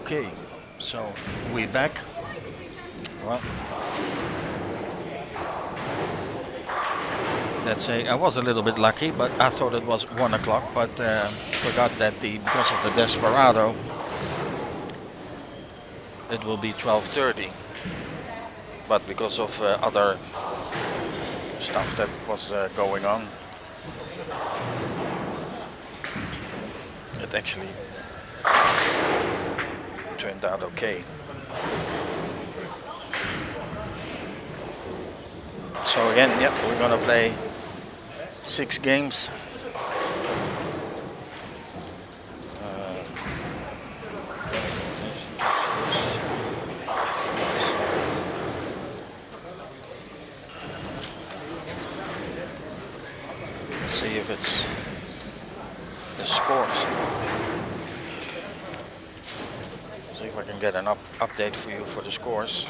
Okay, so we're back. Well, let's say I was a little bit lucky, but I thought it was 1 o'clock, but forgot that because of the Desperado, it will be 12:30. But because of other stuff that was going on, it actually turned out okay. So again, yep, we're gonna play 6 games. Let's see if it's the scores. See if I can get an update for you for the scores.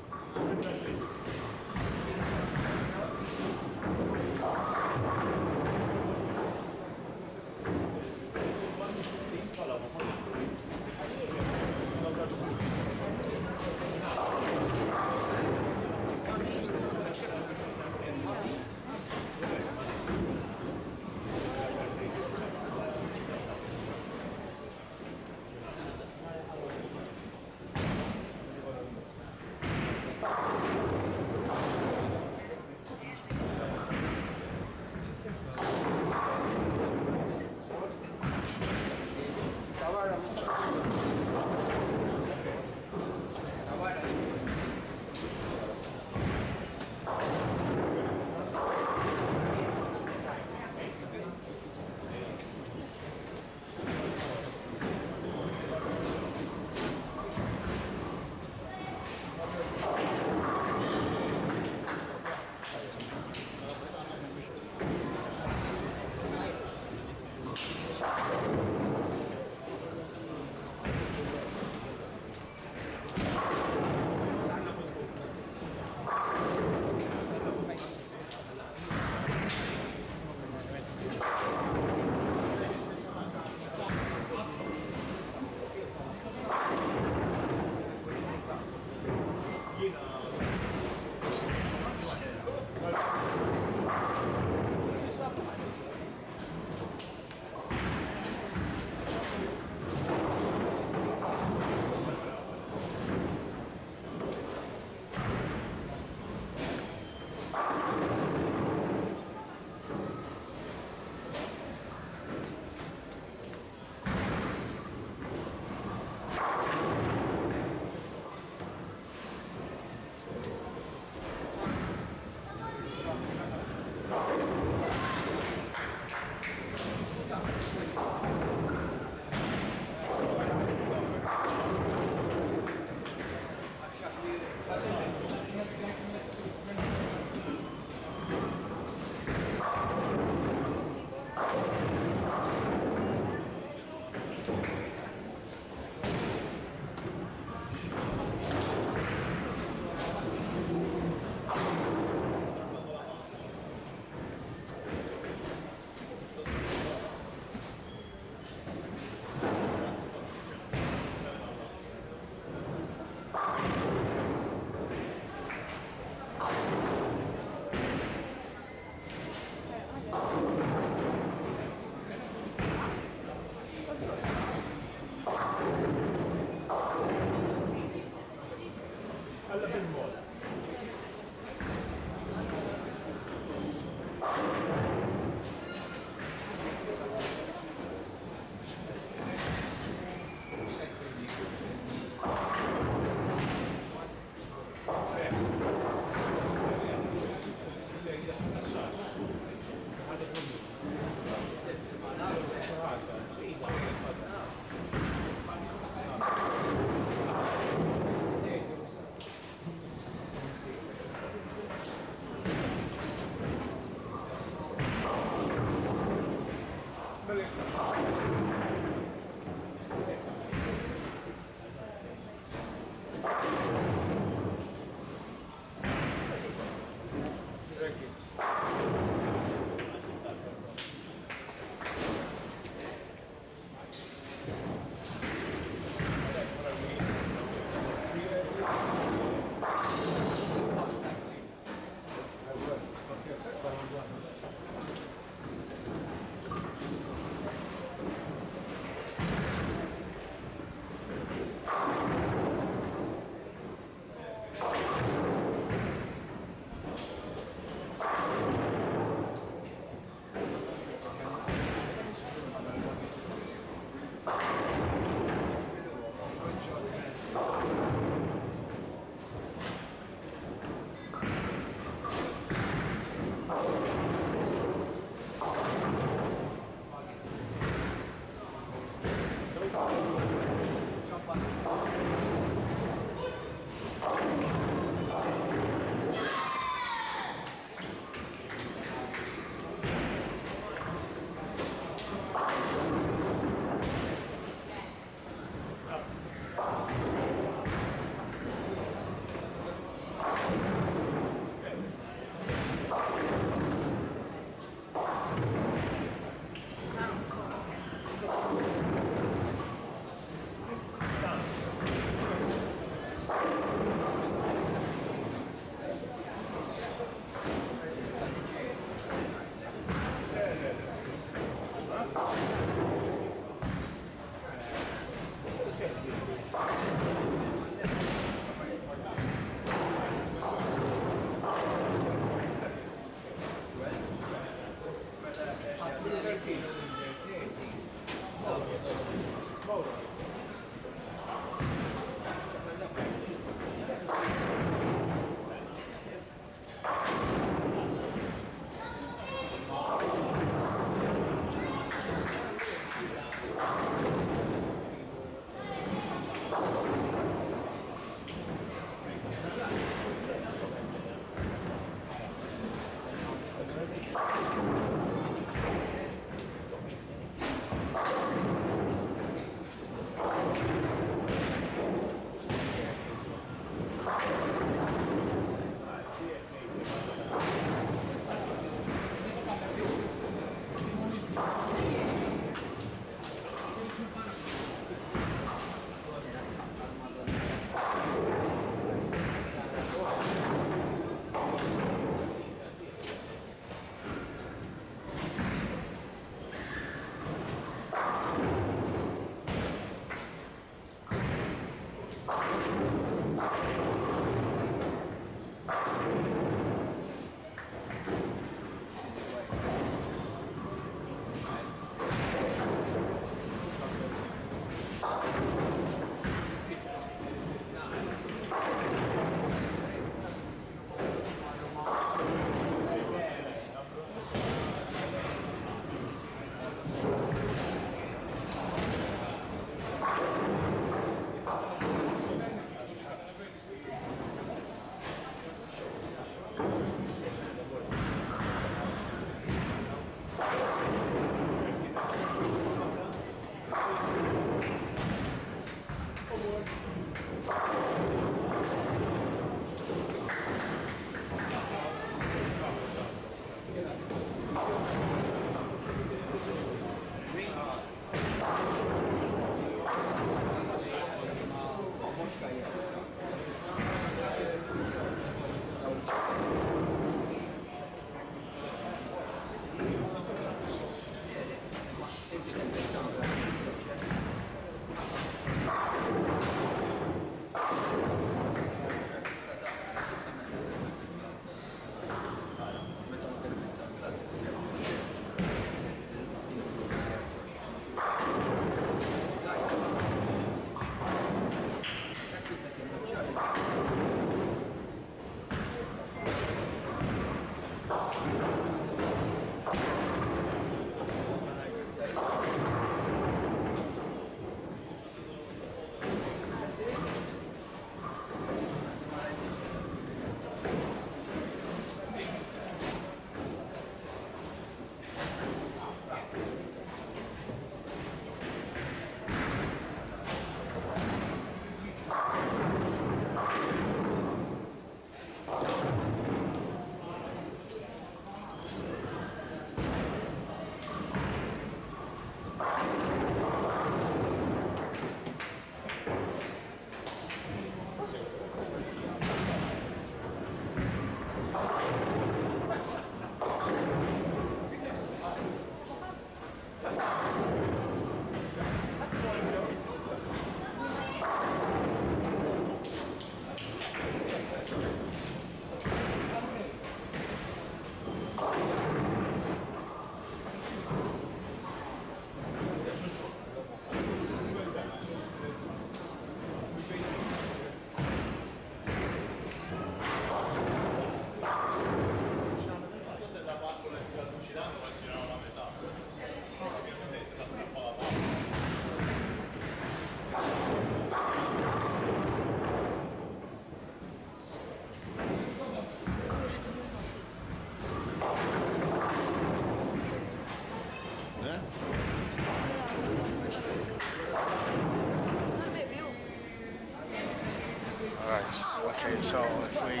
Okay, so if we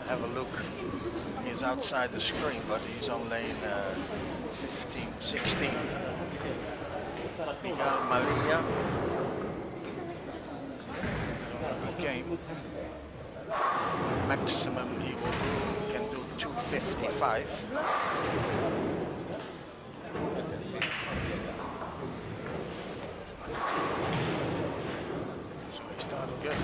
have a look, he's outside the screen, but he's on lane 15, 16. Miguel Malia. Good game. Maximum he will do, can do 255. So he started good.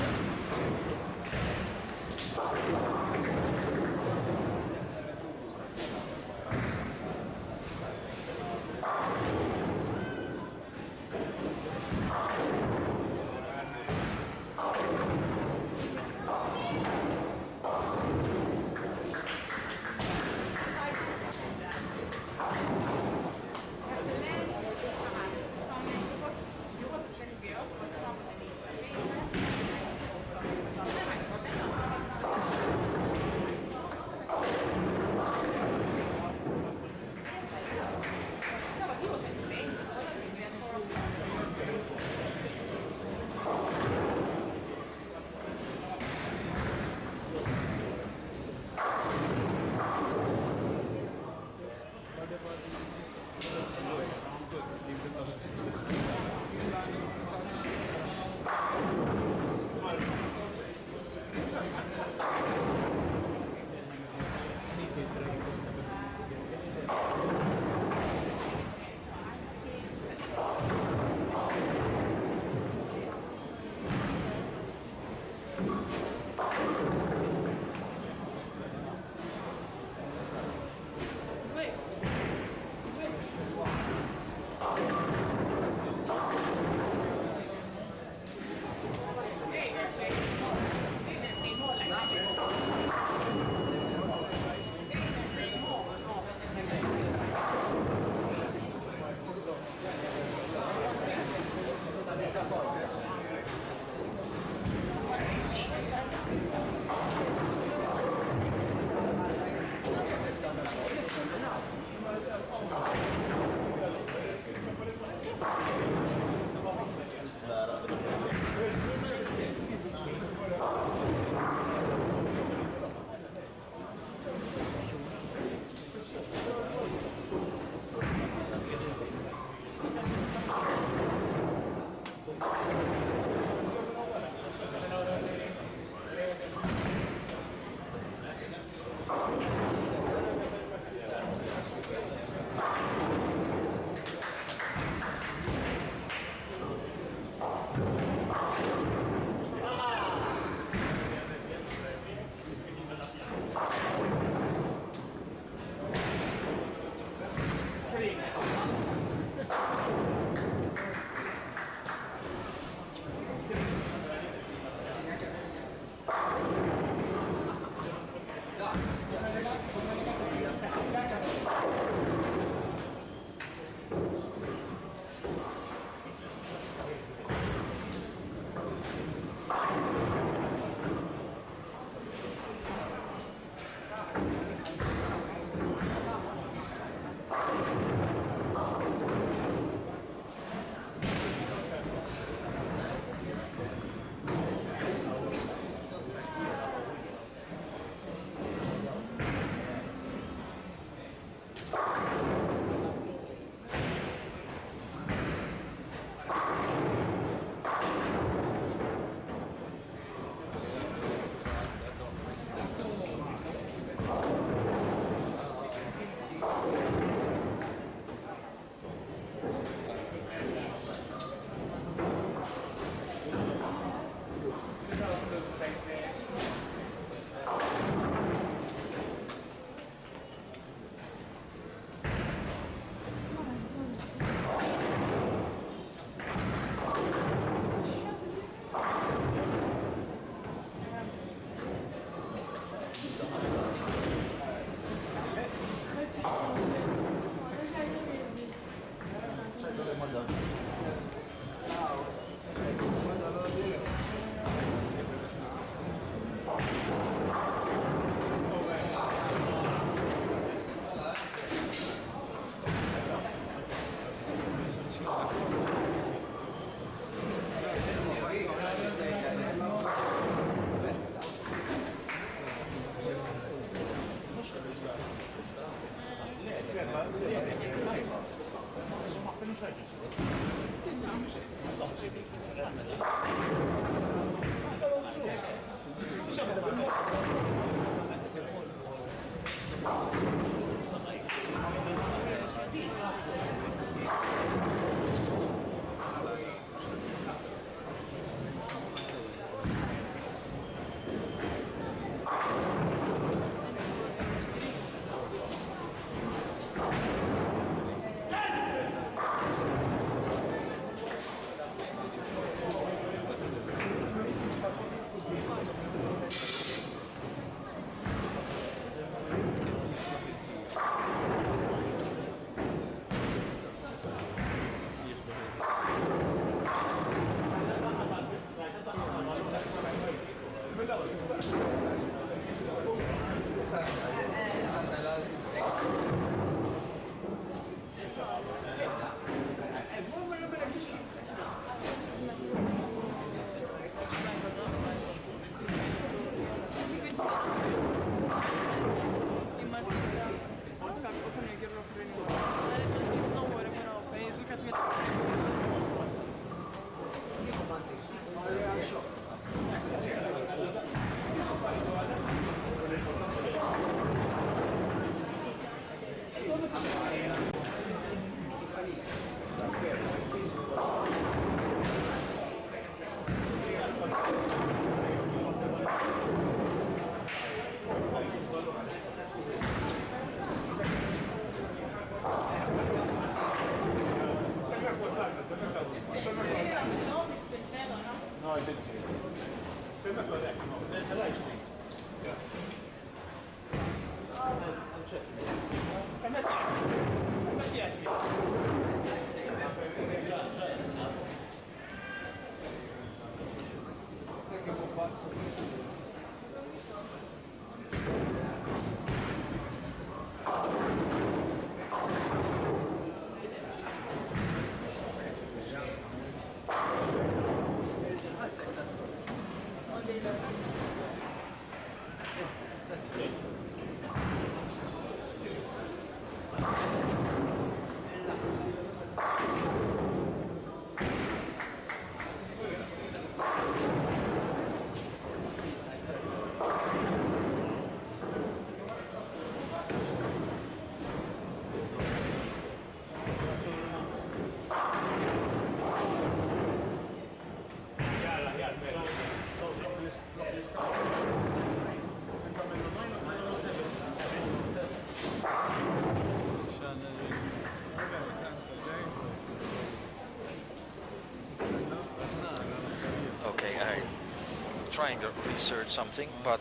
Trying to research something, but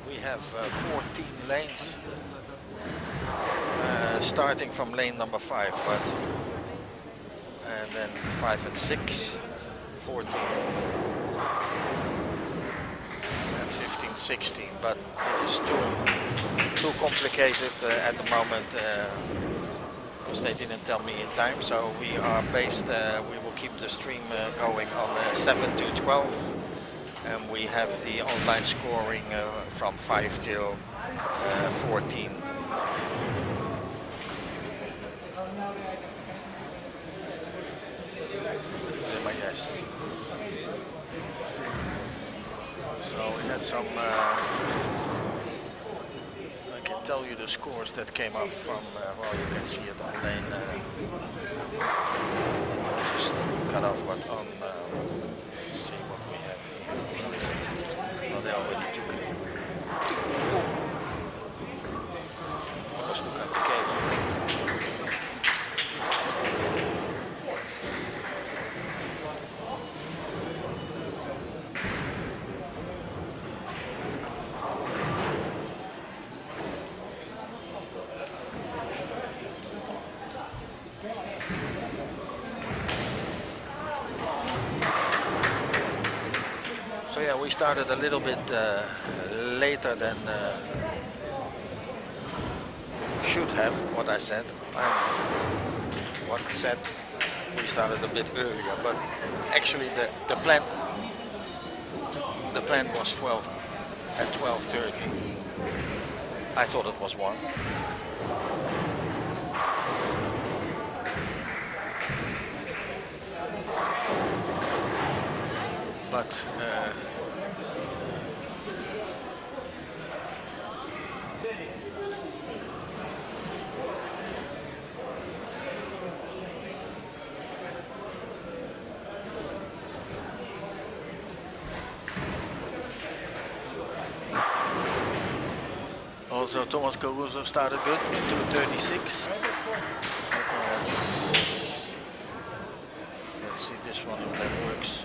we have 14 lanes starting from lane number 5, and then 5 and 6, 14 and 15, 16, but it is too complicated at the moment because they didn't tell me in time, so we are based, we will keep the stream going on 7 to 12. And we have the online scoring from 5 till 14. Yes. So we had some, I can tell you the scores that came up from, well, you can see it on lane, just cut off, but on, let's see what we have here. Oh, they already took it. Let's look at the cable. So yeah, we started a little bit later than should have, what I said. What said we started a bit earlier, but actually the plan was 12 at 12:30. I thought it was 1. but also Thomas Caruso started good with 2:36. Okay, let's see this one if that works.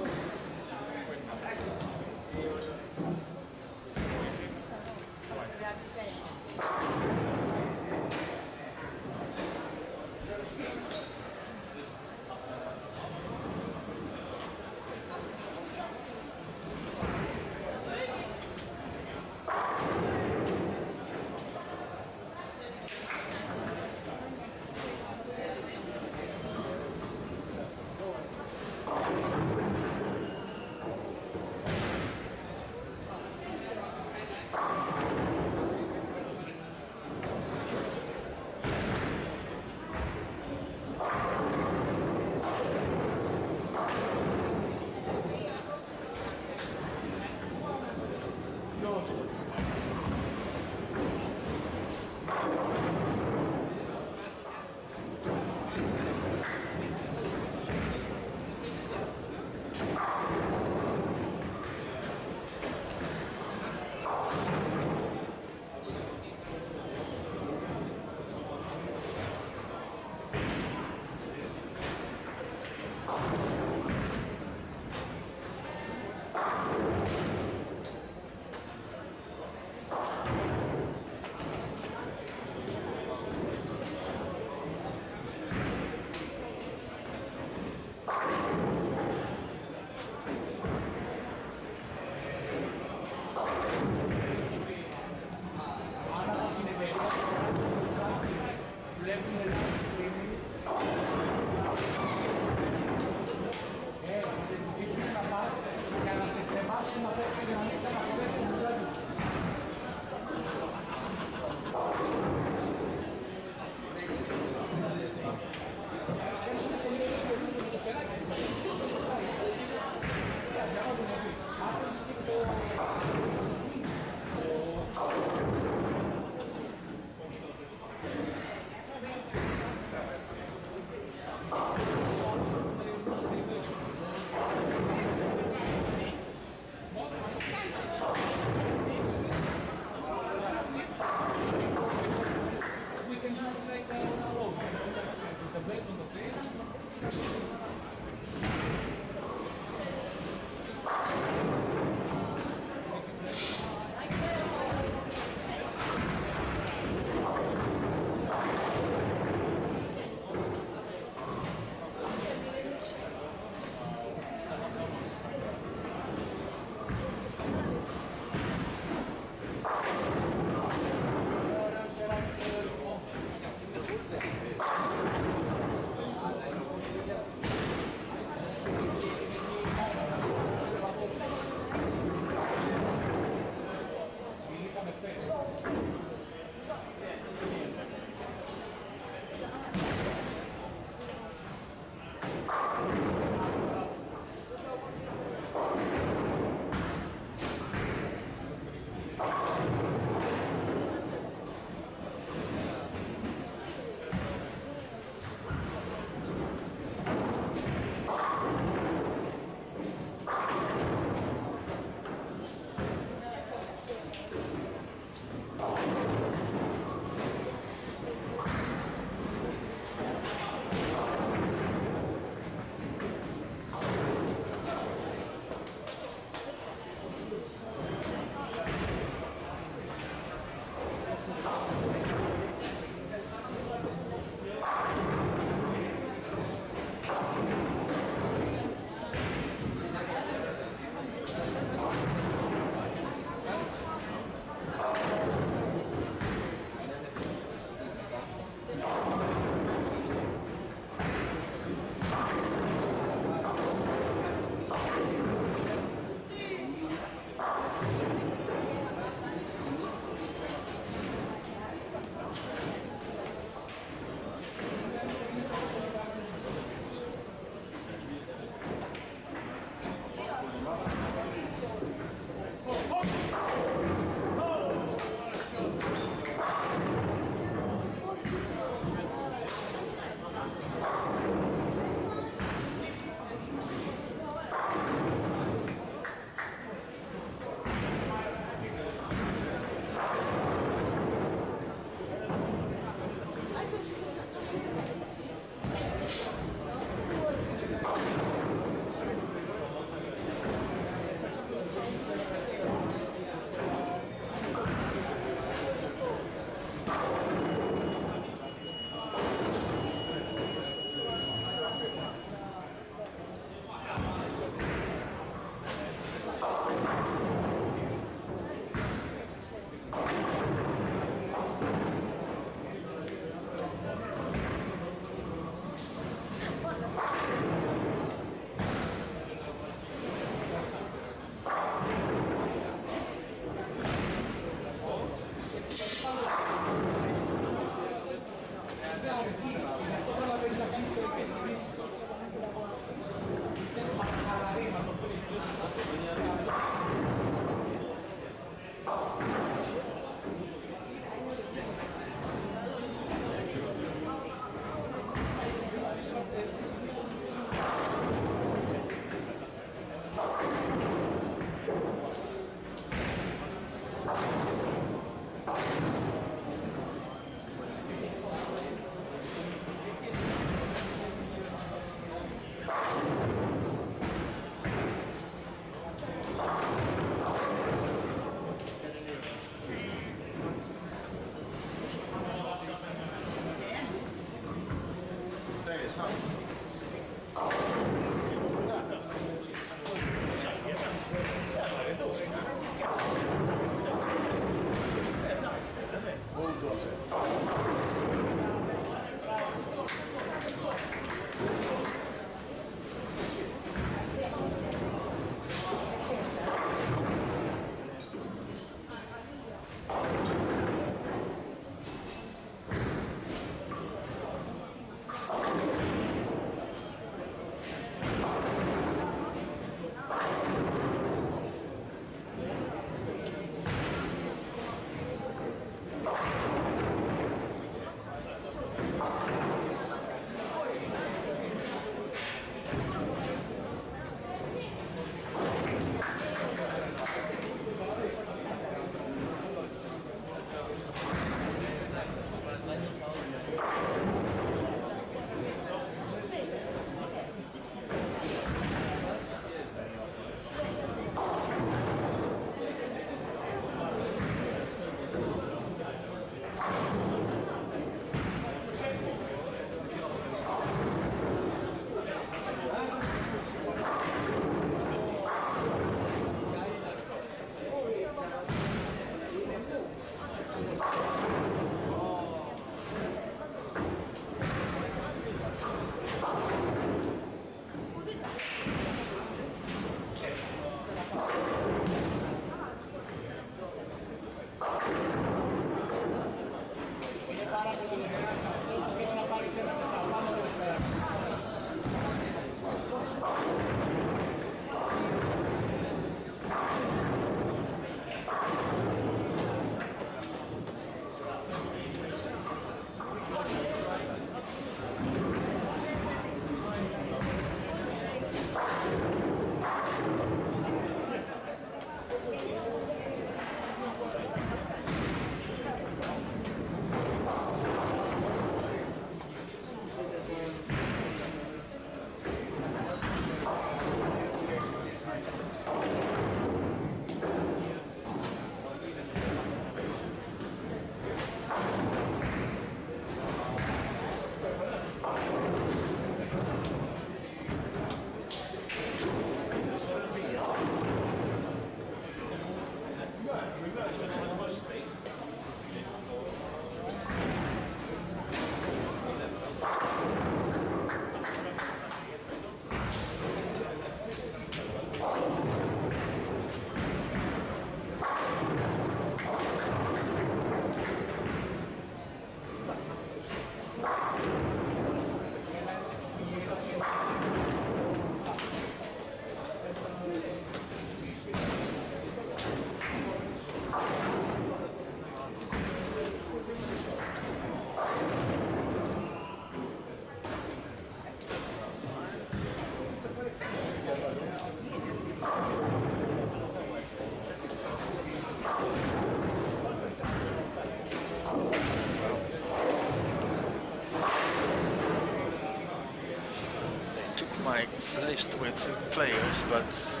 my list with players, but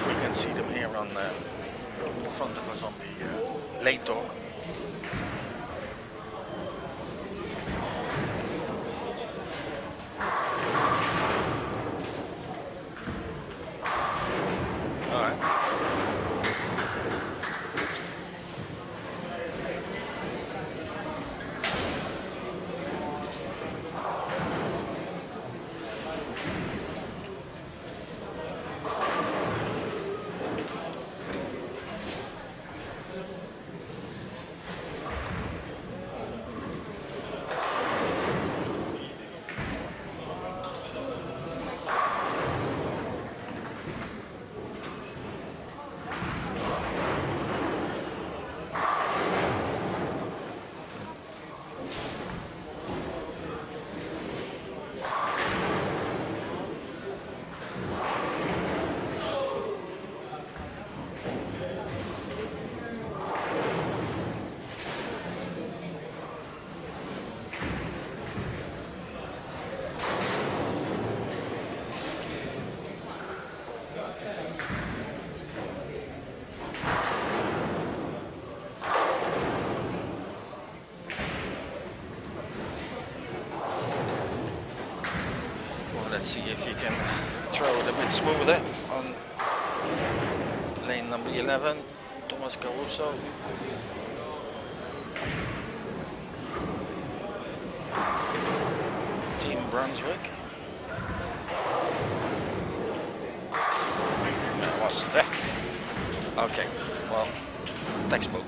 we can see them here on in front of us on the late talk. All right. Let's see if you can throw it a bit smoother on lane number 11, Thomas Caruso. Team Brunswick. That was that. Okay, well, textbook.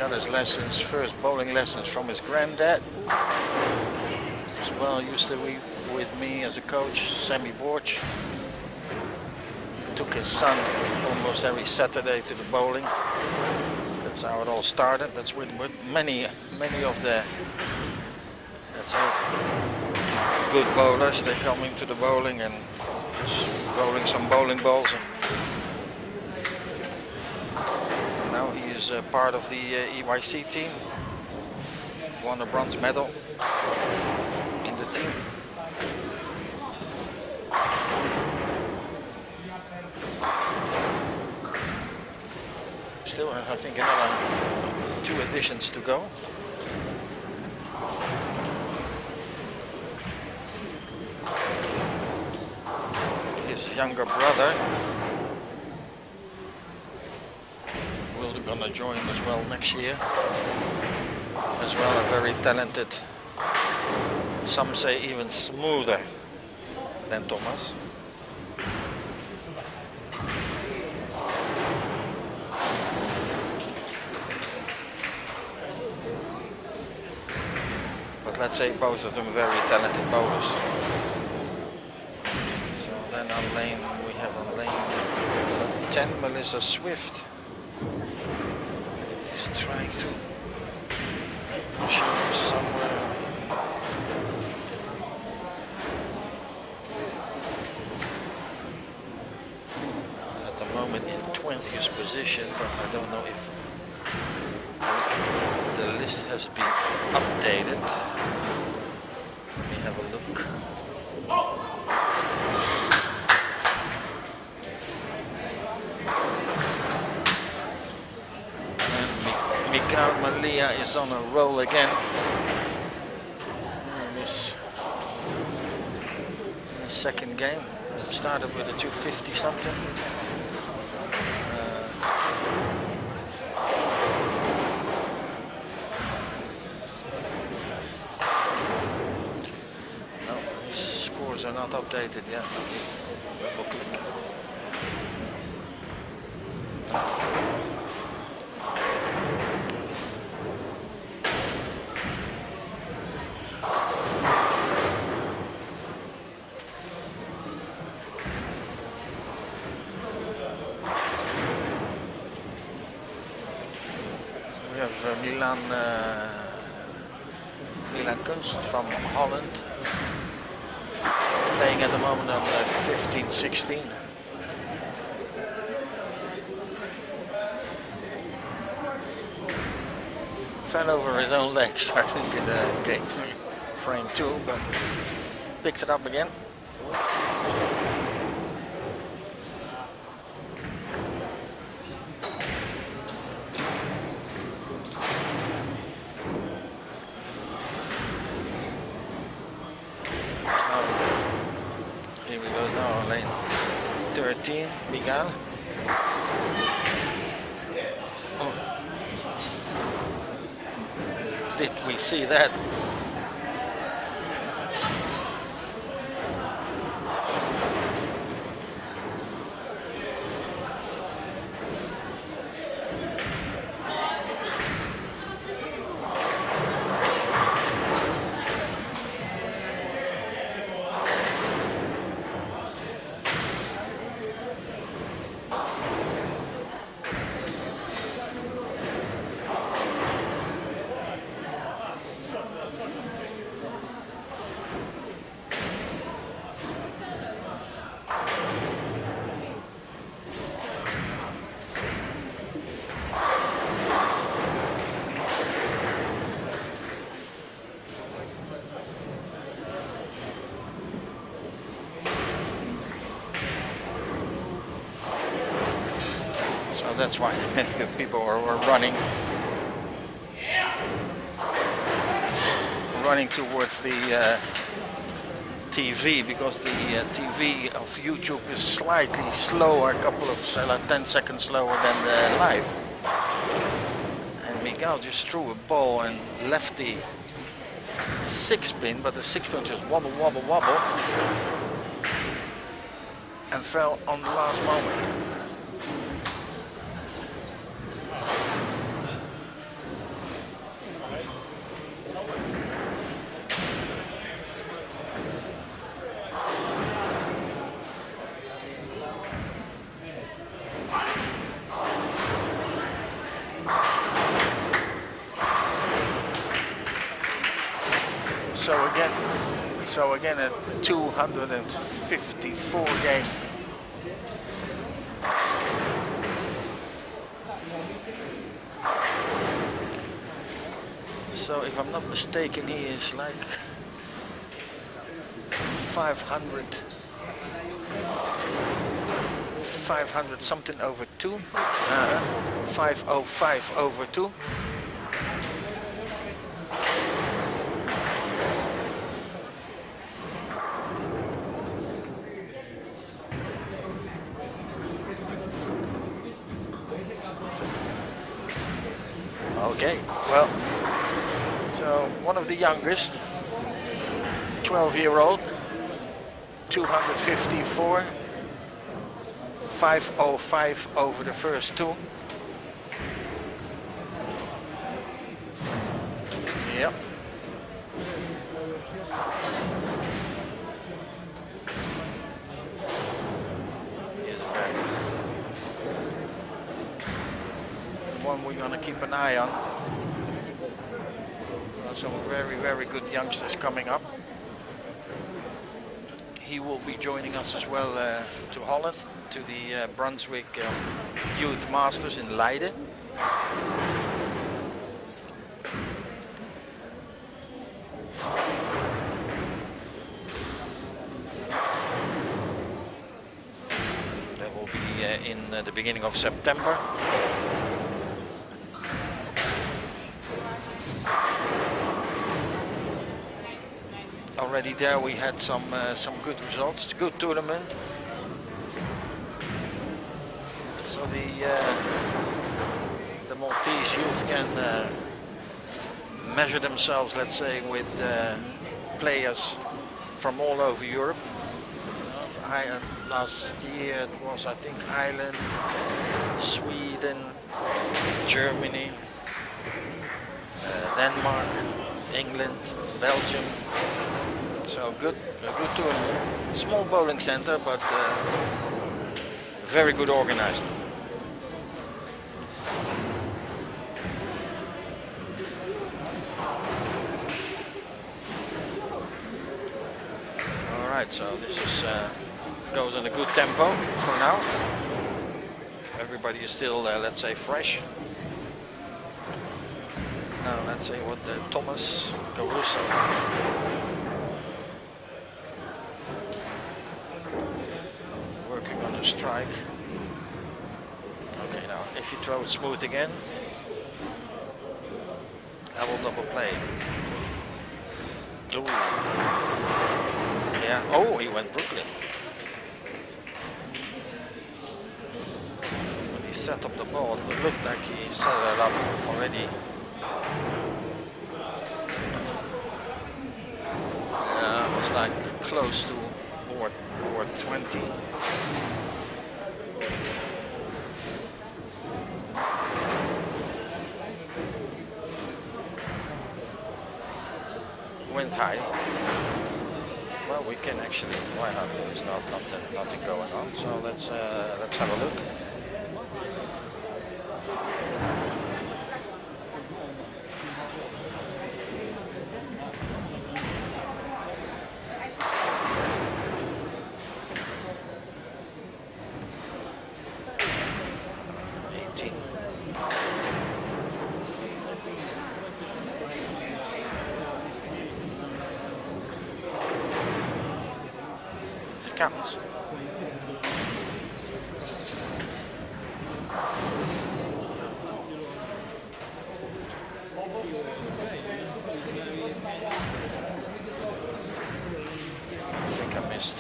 His lessons, first bowling lessons from his granddad, as well used to be with me as a coach, Sammy Borch. Took his son almost every Saturday to the bowling. That's how it all started. That's with many of the, let's say, good bowlers. They come into the bowling and just bowling some bowling balls. Part of the EYC team, won a bronze medal in the team. Still, I think another 2 editions to go. His younger brother gonna join as well next year. As well, a very talented, some say even smoother than Thomas. But let's say both of them very talented bowlers. So then on lane, we have on lane 10, Melissa Swift. Trying to push over somewhere. At the moment in 20th position, but I don't know if the list has been updated. Let me have a look. Malia is on a roll again. This second game started with a 250 something. not updated yet. Double click. So we have Milan Kunst from Holland, playing at the moment on 15-16. Fell over his own legs, I think, in the game frame 2, but picked it up again. Here we go now, lane 13, Miguel. Did we see that? So that's why people are running towards the TV, because the TV of YouTube is slightly slower, a couple of 10 seconds slower than the live. And Miguel just threw a ball and lefty 6-pin, but the 6-pin just wobble and fell on the last moment. So again a 254 game. So if I'm not mistaken, he is like 500 something over 2, 505 over 2. Okay, well, so one of the youngest, 12-year-old, 254, 505 over the first 2. Yep. One we're going to keep an eye on. Some very good youngsters coming up. He will be joining us as well to Holland, to the Brunswick Youth Masters in Leiden. That will be in the beginning of September. Already there we had some good results, good tournament. So the Maltese youth can measure themselves, let's say, with players from all over Europe. last year it was, I think, Ireland, Sweden, Germany, Denmark, England, Belgium. So a good tournament. Small bowling center, but very good organized. All right, so this is goes in a good tempo for now. Everybody is still, let's say, fresh. Now let's see what Thomas Caruso. Working on a strike. Okay, now if you throw it smooth again, I will double play. Ooh. Yeah. Oh, he went Brooklyn. When he set up the ball, it looked like he set it up already. It was like close to board 20. Went high. Well, we can actually. Why not? There's nothing going on. So let's have a look. Counts. I think I missed.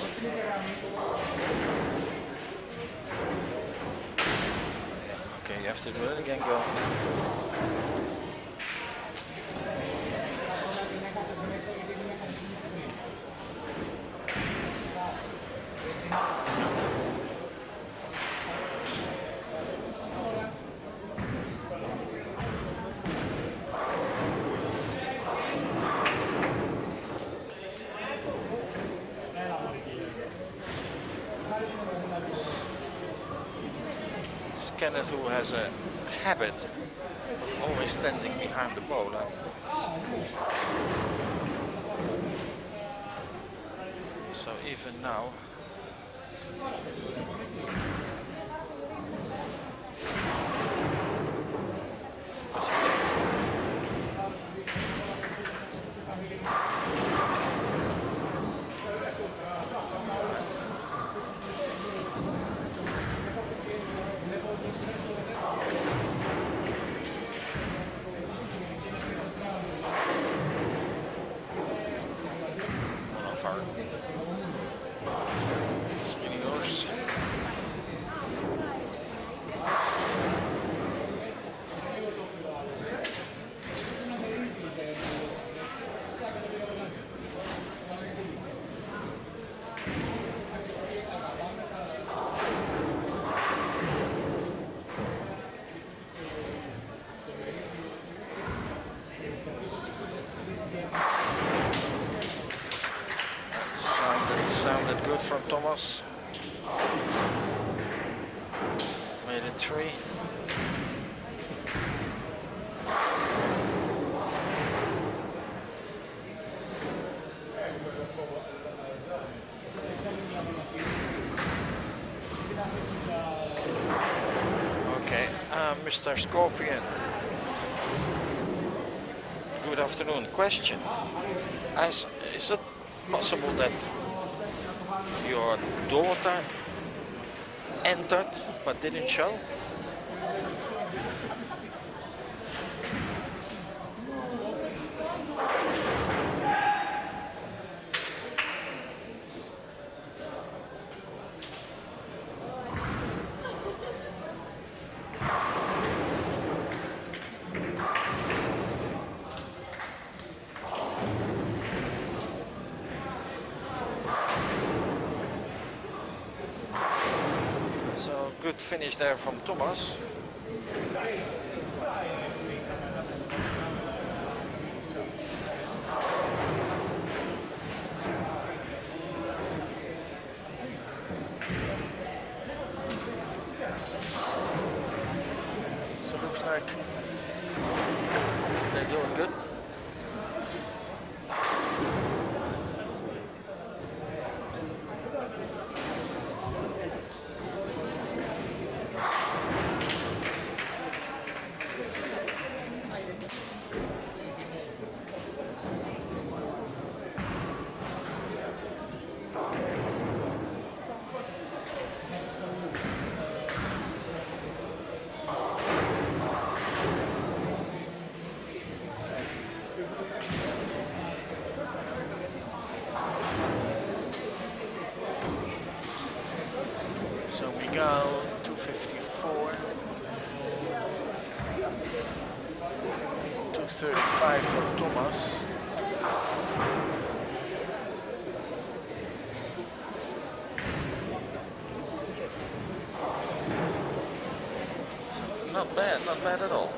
Okay, you have to do it again. Go. Kenneth, who has a habit of always standing behind the bowler. So even now, sounded good from Thomas. Made it 3. Okay, Mr. Scorpion. Good afternoon. Question: is it possible that your daughter entered but didn't show? finish there from Thomas. So it looks like they're doing good. So we go 254, 235 for Thomas. So not bad at all.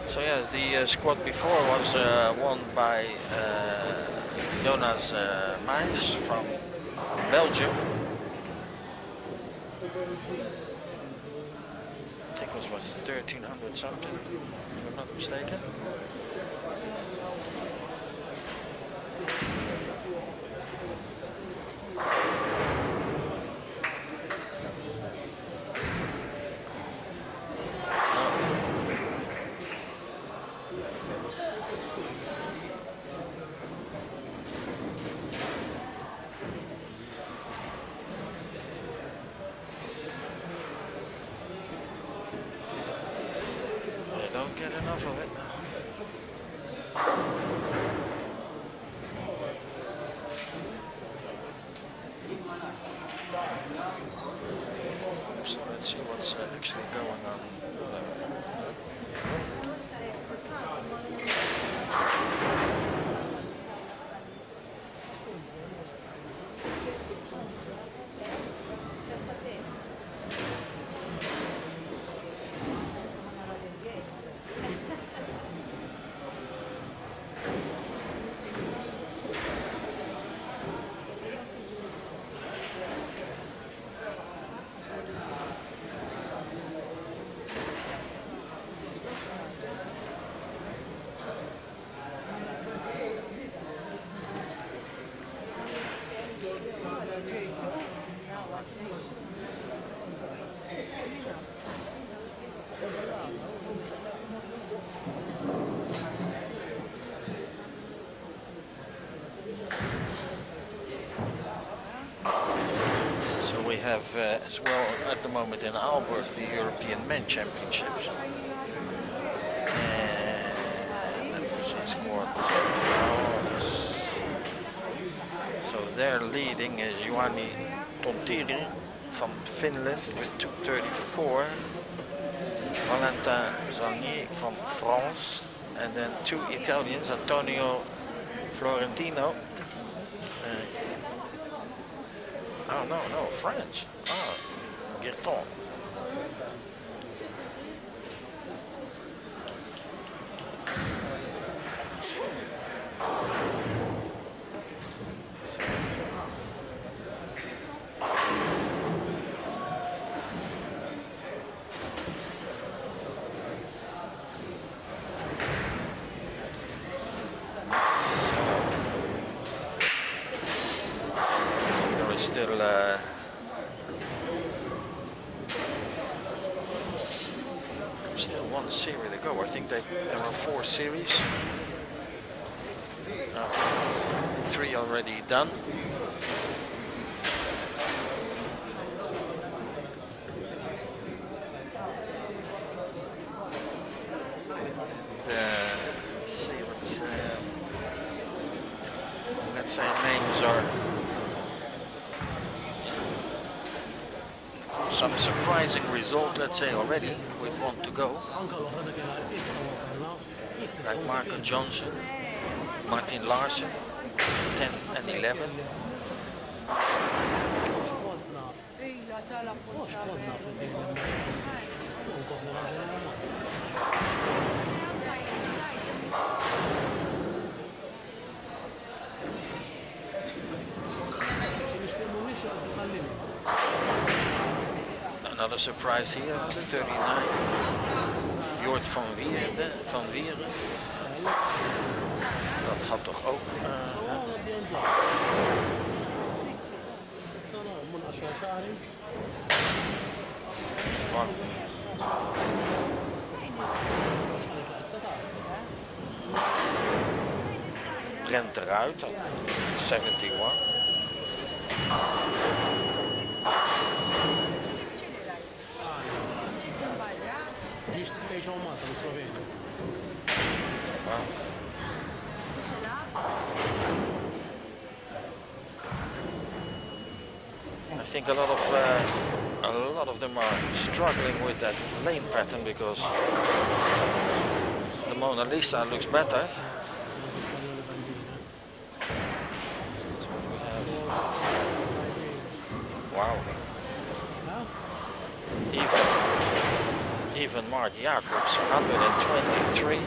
So yes, the squad before was won by Jonas Meijs from Belgium. I think it was 1300 something, if I'm not mistaken. Don't get enough of it. So let's see what's actually going on. We have as well at the moment in Aalborg the European Men Championships. And that was a squad. So their leading is Juani Tontiri from Finland with 234. Valentin Zagni from France. And then two Italians, Antonio Florentino. Oh, no, French. Oh, Guerton. Still one series to go. I think there are 4 series. I think 3 already done. Let's see what let's say names are. Some surprising result, let's say, already with want to go. Like Marco Johnson, Martin Larsen, 10th and 11th. Another surprise here, the 39th. Jort van Wieren. Dat had toch ook... Wow. Brent eruit, 71. Wow. I think a lot of them are struggling with that lane pattern because the Mona Lisa looks better. So that's what we have. Wow. Even Mark Jacobs, 123.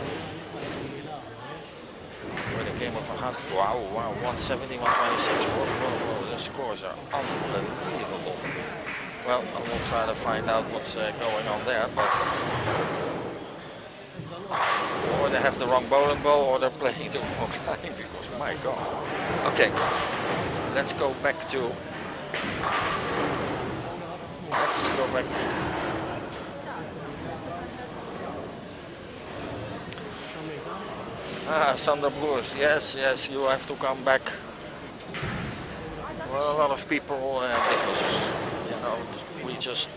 With a game of 100. Wow, 170, 126. Whoa, the scores are unbelievable. Well, I will try to find out what's going on there, but or they have the wrong bowling ball or they're playing the wrong line because my God. Okay, let's go back. Sander Broers, yes, you have to come back. Well, a lot of people, because, you know, we just,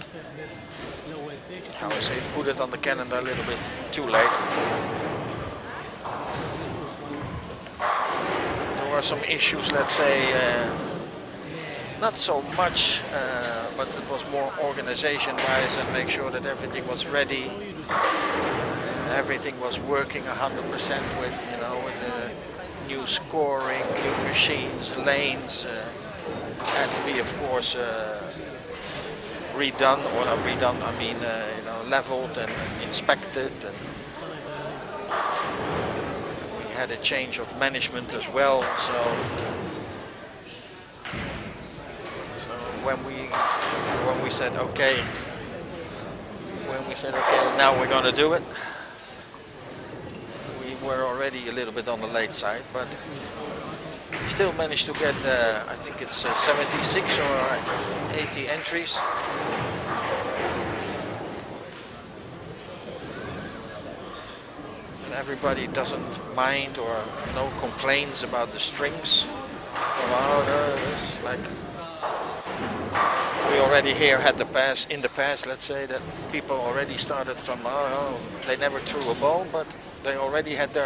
how I say, put it on the calendar a little bit too late. There were some issues, let's say, not so much, but it was more organization-wise and make sure that everything was ready. Everything was working 100% with, you know, with the new scoring, new machines, lanes. Had to be, of course, redone, or not redone, I mean, you know, leveled and inspected. And we had a change of management as well, so when we said okay, now we're going to do it. We're already a little bit on the late side, but we still managed to get, I think it's 76 or 80 entries. And everybody doesn't mind or no complaints about the strings. Oh, no, it's like we already here had in the past, let's say, that people already started from, they never threw a ball, but they already had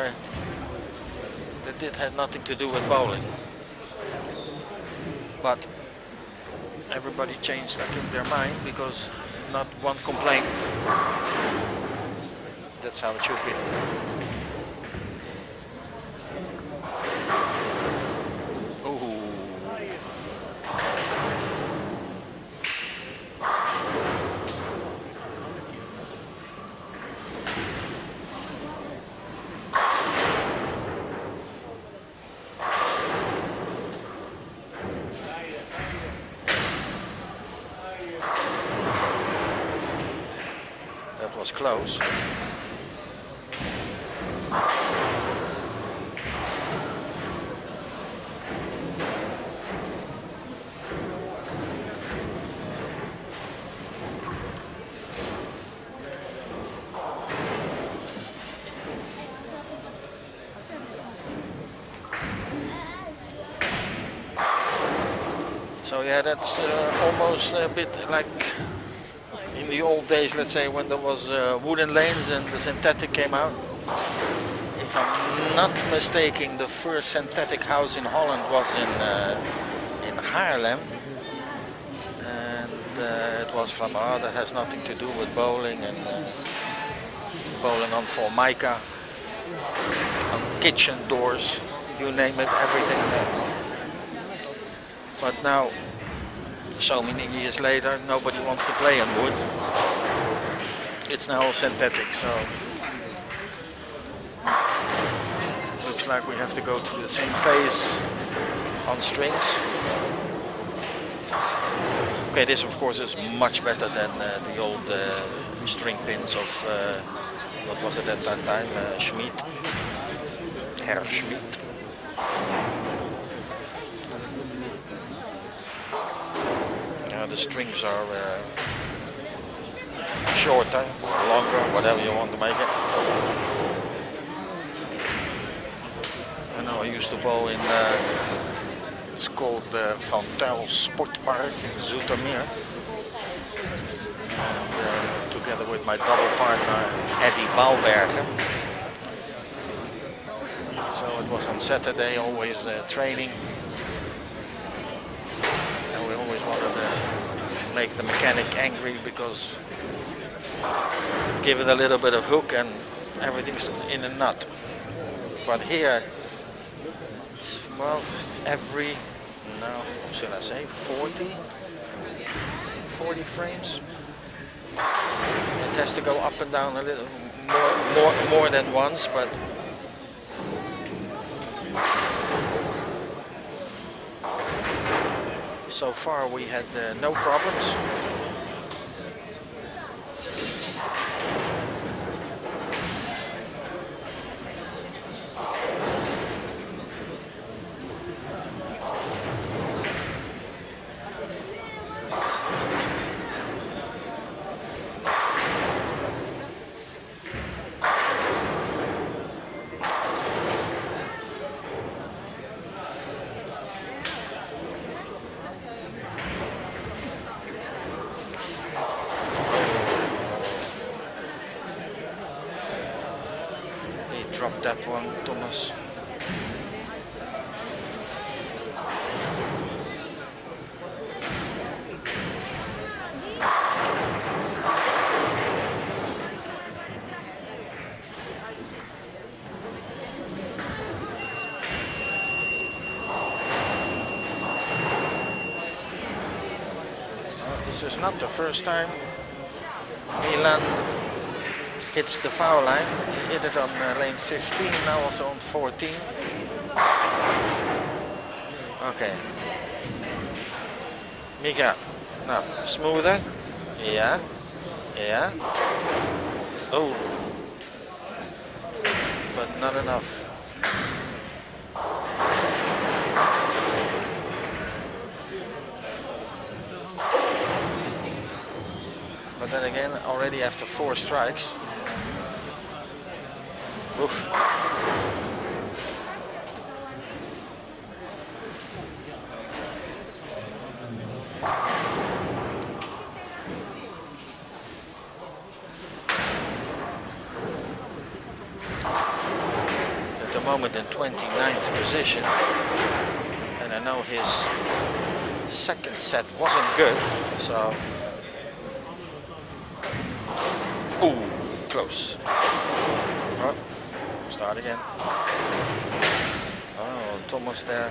had nothing to do with bowling. But everybody changed, I think, their mind because not one complaint. That's how it should be. Was close. So yeah, that's almost a bit like in the old days, let's say, when there was wooden lanes and the synthetic came out. If I'm not mistaken, the first synthetic house in Holland was in Haarlem, and it was from that has nothing to do with bowling, and bowling on Formica, on kitchen doors, you name it, everything there. But now, so many years later, nobody wants to play on wood. It's now all synthetic, so looks like we have to go through the same phase on strings. Okay, this of course is much better than the old string pins of, what was it at that time, Schmid, Herr Schmid. The strings are shorter, longer, whatever you want to make it. I know I used to bowl in, it's called the Van Tuyl Sportpark in Zoetermeer. And together with my double partner Eddie Baalbergen. So it was on Saturday, always training. And we always wanted to make the mechanic angry because give it a little bit of hook and everything's in a nut. But here, it's, well, every, no, should I say, 40 frames. It has to go up and down a little more than once, but so far we had no problems. Drop that one, Thomas. This is not the first time Milan hits the foul line. He hit it on lane 15, now also on 14. Okay. Mika, now smoother. Yeah, yeah. Oh, but not enough. But then again, already after 4 strikes. Oof. At the moment in 29th position, and I know his second set wasn't good, so ooh, close. Oh, start again. Oh, Thomas there.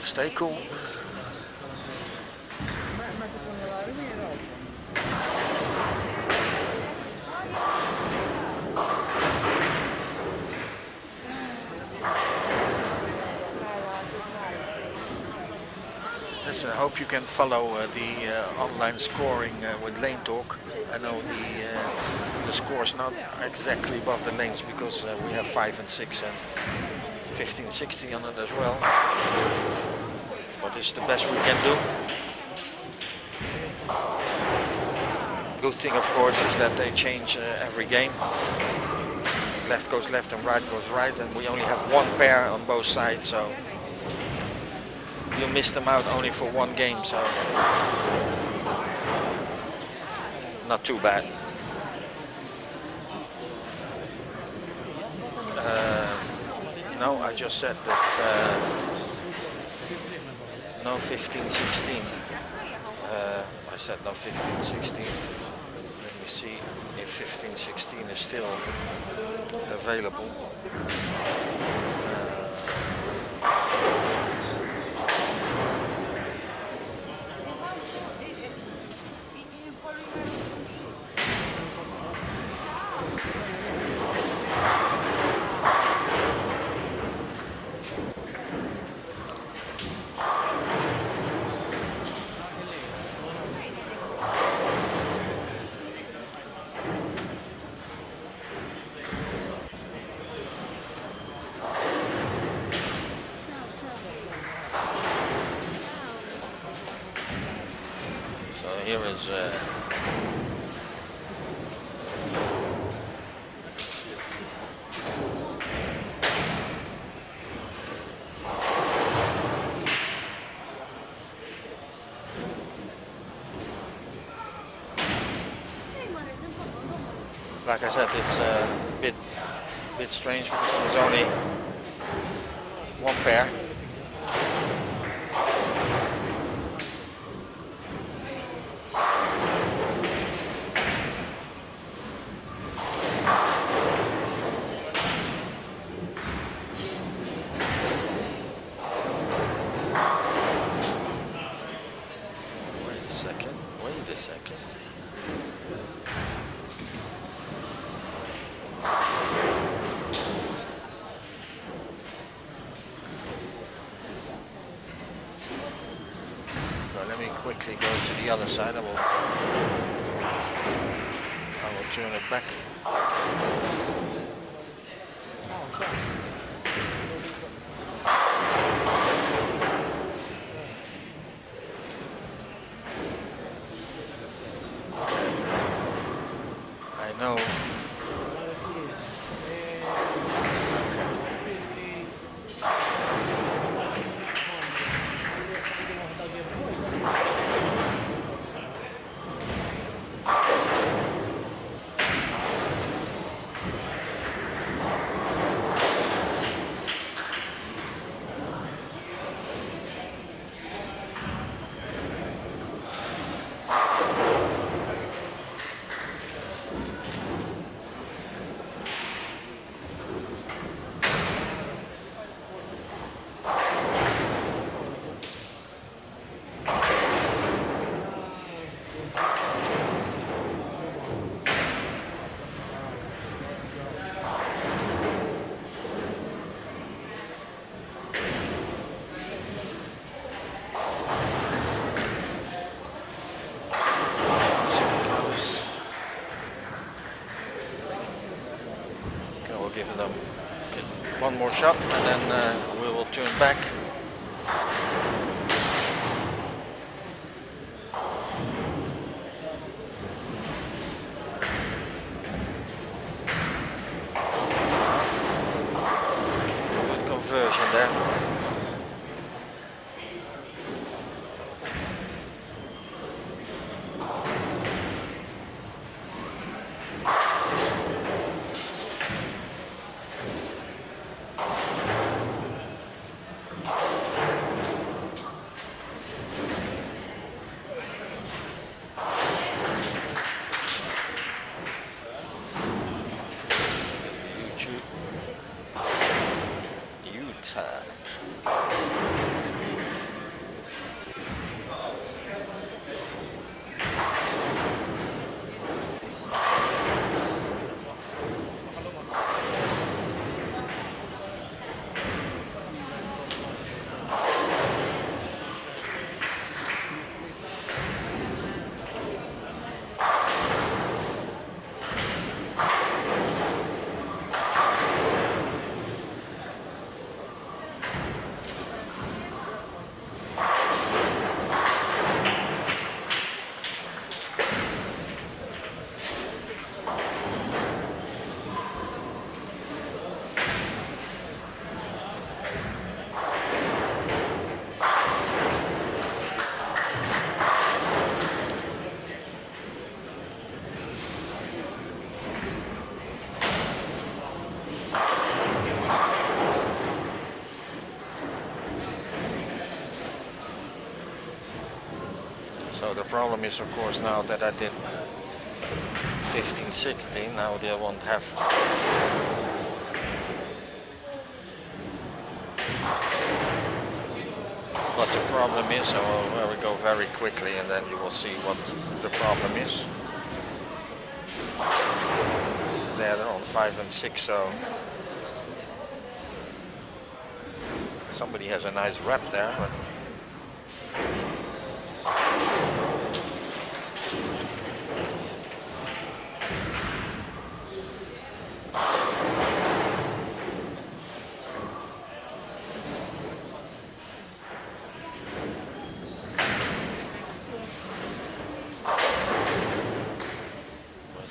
Stay cool. Listen, I hope you can follow the online scoring with Lane Talk. I know the score's not exactly above the lanes because we have 5 and 6 and 15, 16 on it as well. But it's the best we can do. Good thing, of course, is that they change every game. Left goes left and right goes right, and we only have one pair on both sides, so you missed them out only for one game, so not too bad. No, I just said that no 15-16. I said no 15-16. Let me see if 1516 is still available. Here is like I said, it's a bit strange because there's only one pair. Quickly go to the other side. I will turn it back. I know. Give them one more shot and then we will turn back. Good conversion there. So the problem is, of course, now that I did 15-16. Now they won't have. But the problem is, I will go very quickly and then you will see what the problem is. There they're on 5 and 6, so somebody has a nice rep there, but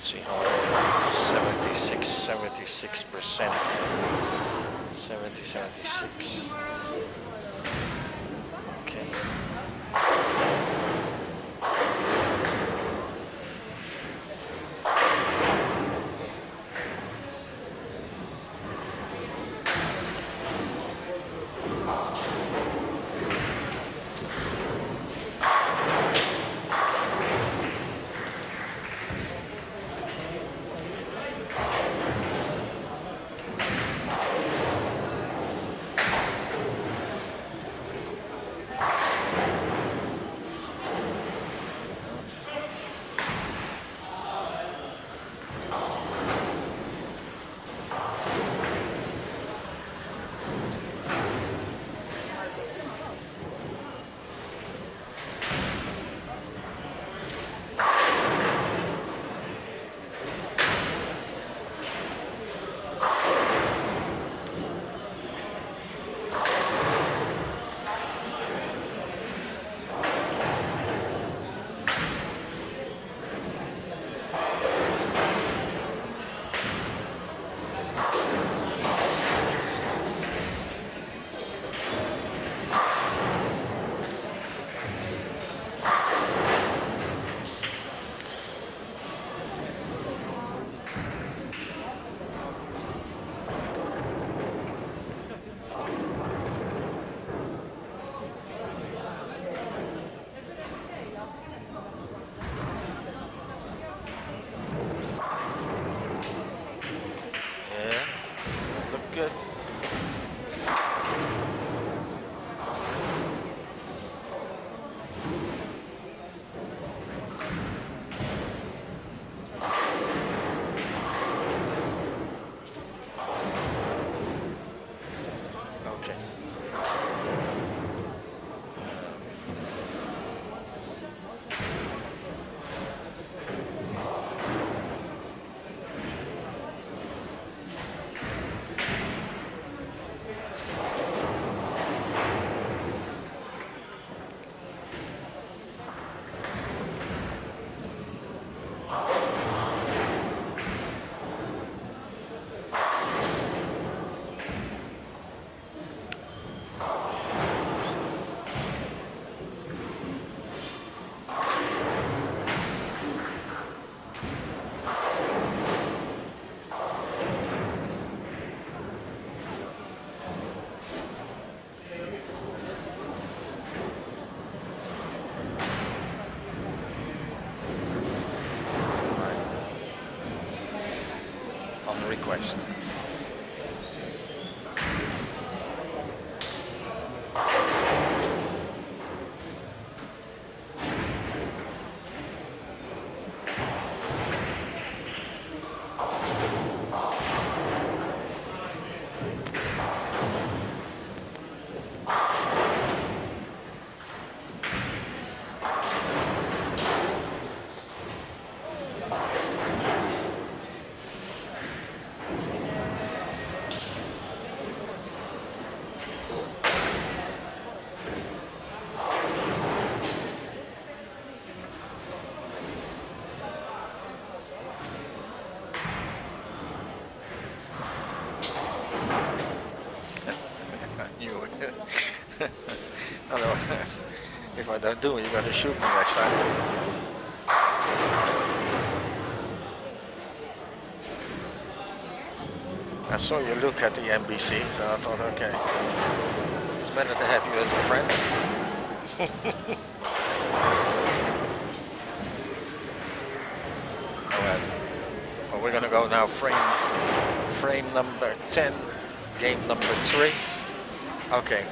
see how 76%. 76. Okay. Good. Okay. Request. If I don't do it, you're going to shoot me next time. I saw you look at the NBC, so I thought, okay, it's better to have you as a friend. Alright. gonna go now frame number 10, game number 3. Okay.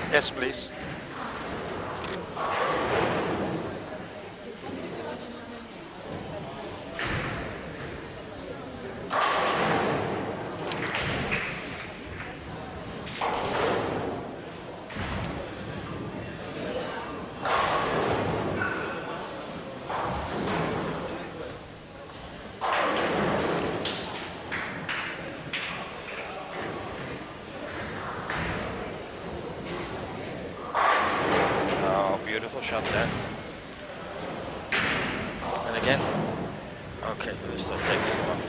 Yes, please. Beautiful shot there. And again. Okay, this will take too long.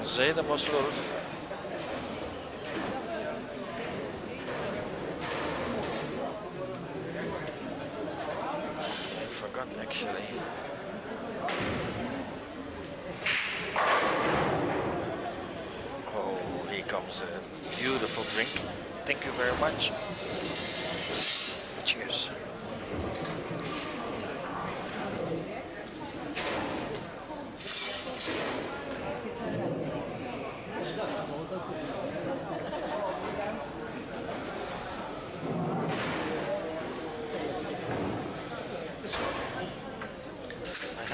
Zeden was wel. I forgot actually. Oh, here comes a beautiful drink. Thank you very much. Cheers.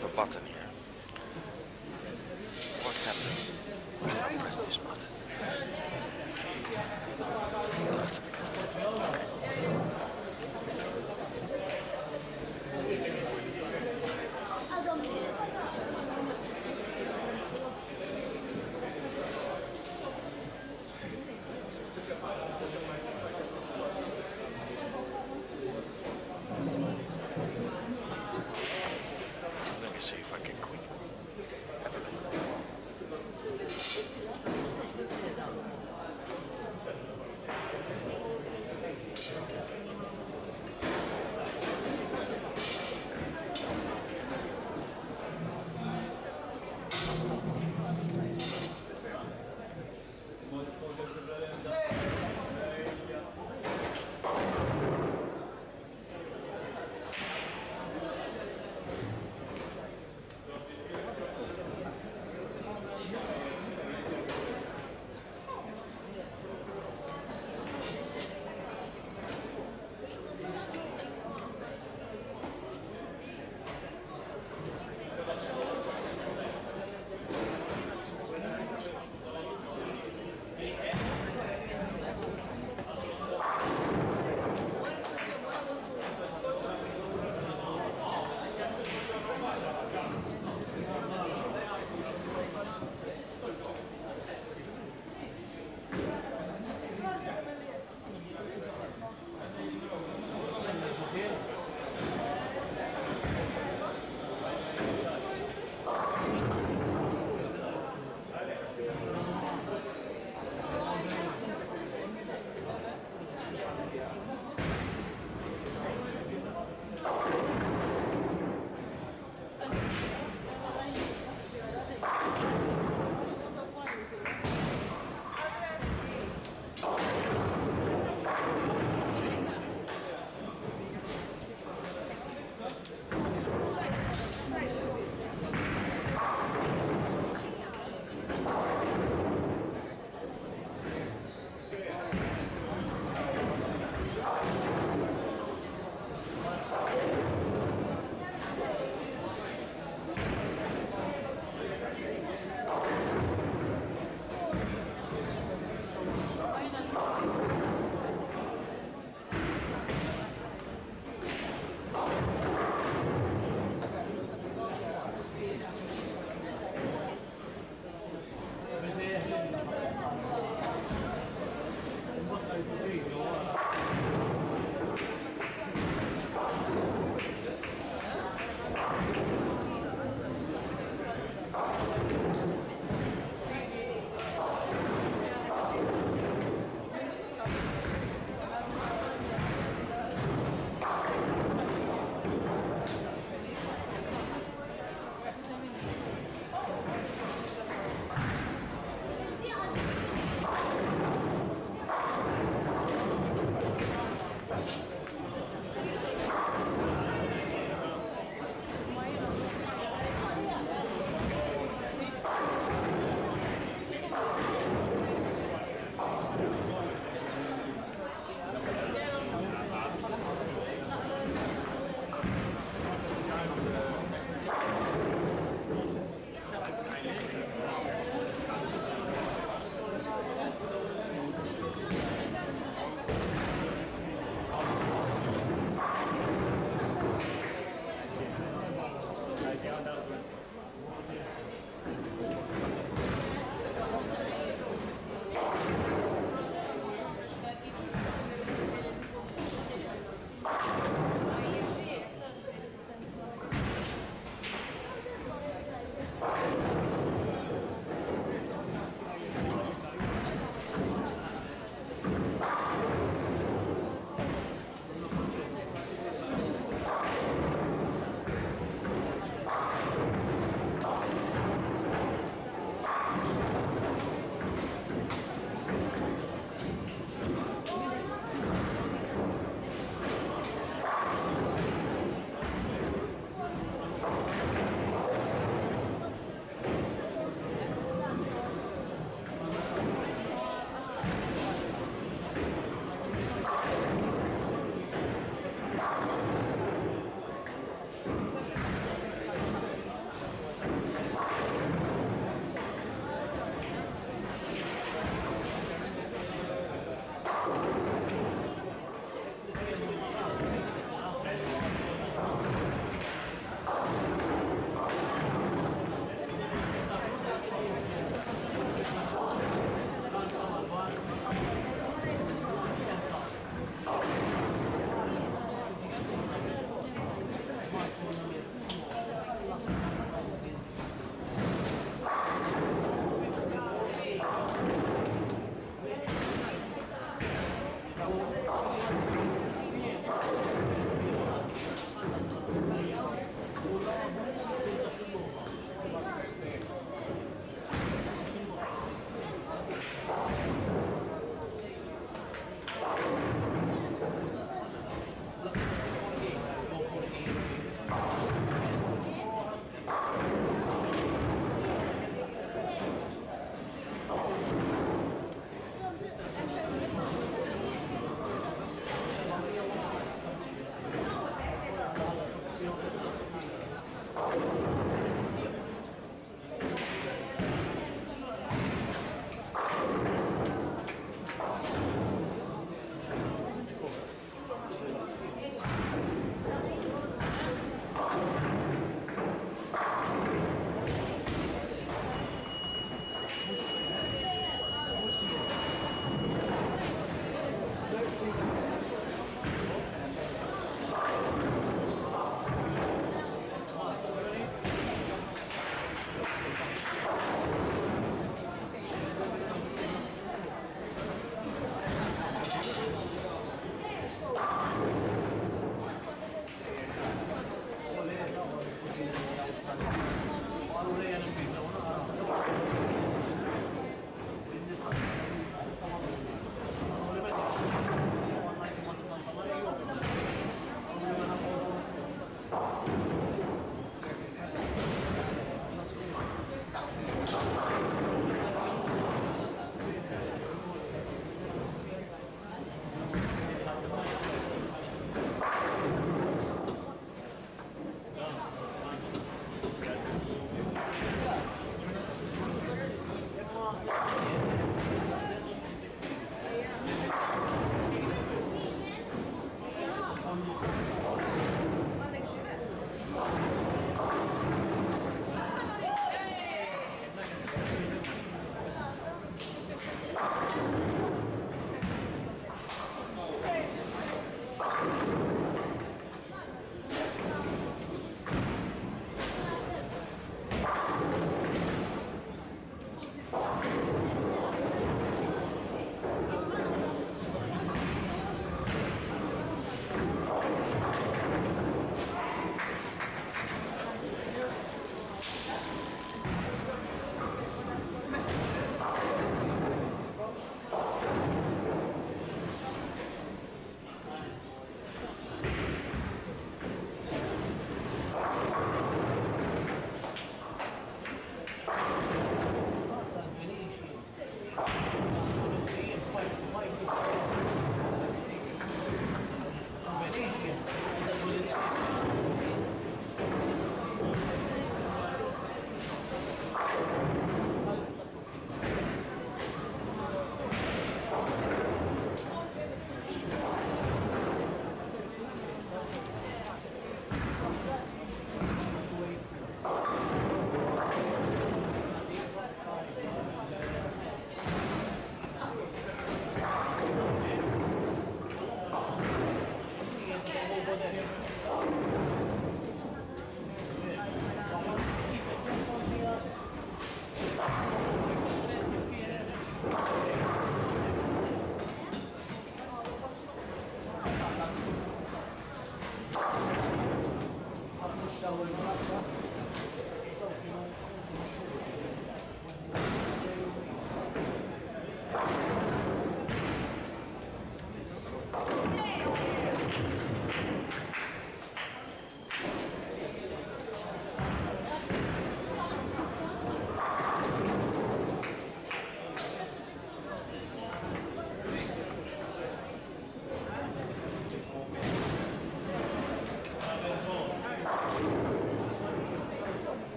have a button here. What happened if I press this button? Nothing. Let me see if I can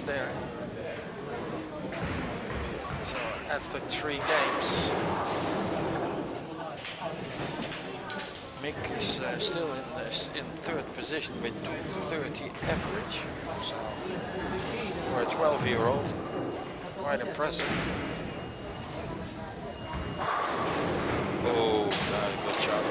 There. So after 3 games, Mick is still in 3rd position with 230 average. So for a 12-year-old, quite impressive. Oh, good shot.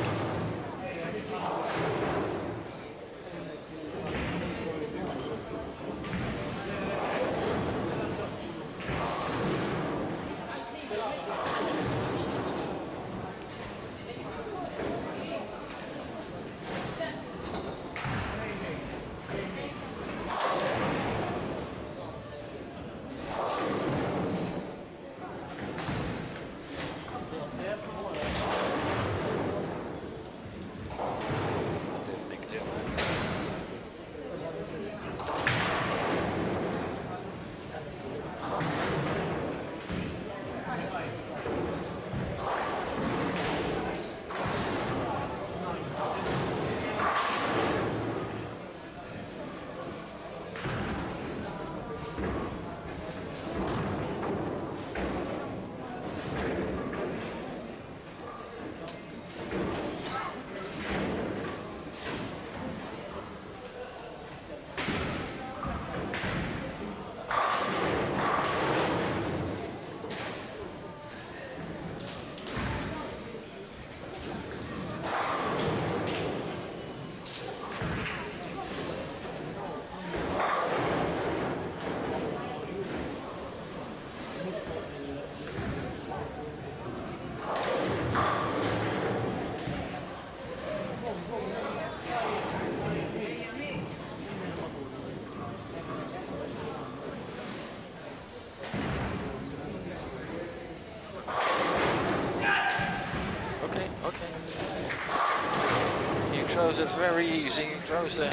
Throws it very easy. Throws it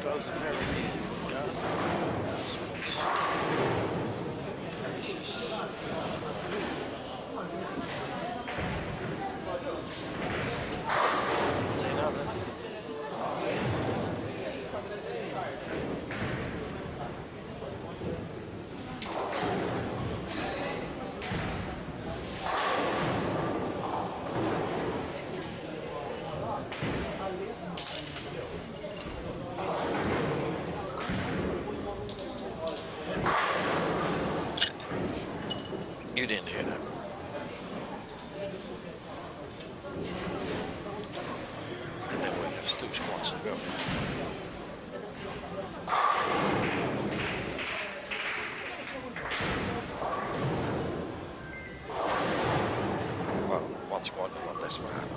very easy. Yeah. He's just You didn't hear that. And then we have 2 squats to go. Well, 1 squat and 1 Desperado.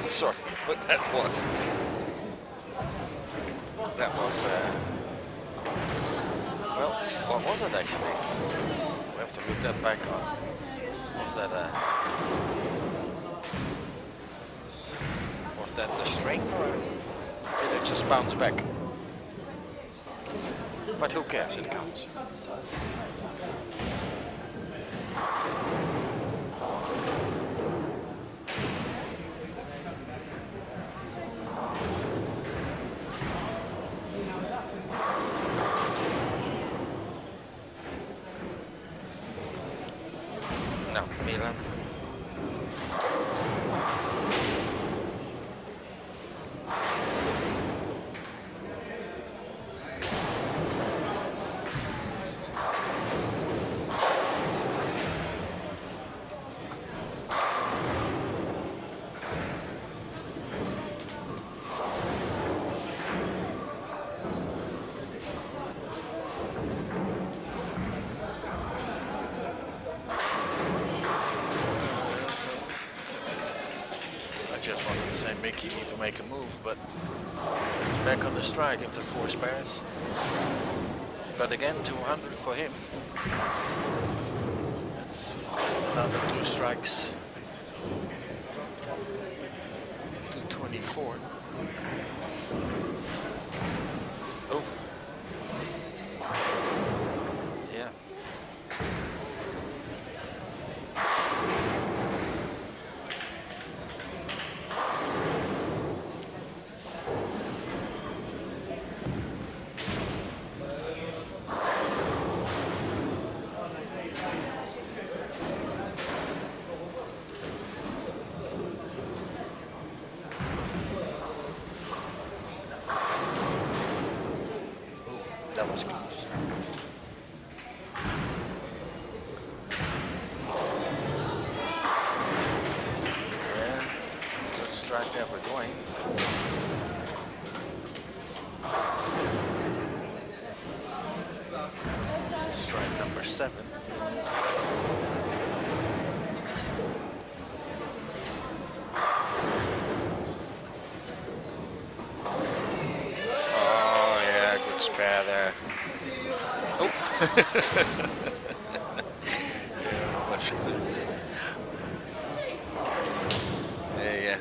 Sorry, what that was. That was, well, what was it actually? We have to look that back on. Was that the string, or did it just bounce back? But who cares, it counts. Mickey need to make a move, but he's back on the strike after 4 spares. But again, 200 for him. That's another 2 strikes. 224. Oh. Yeah. That was close. Yeah, good strike there for Dwayne. Strike number 7. Spare there. Oh. Yeah.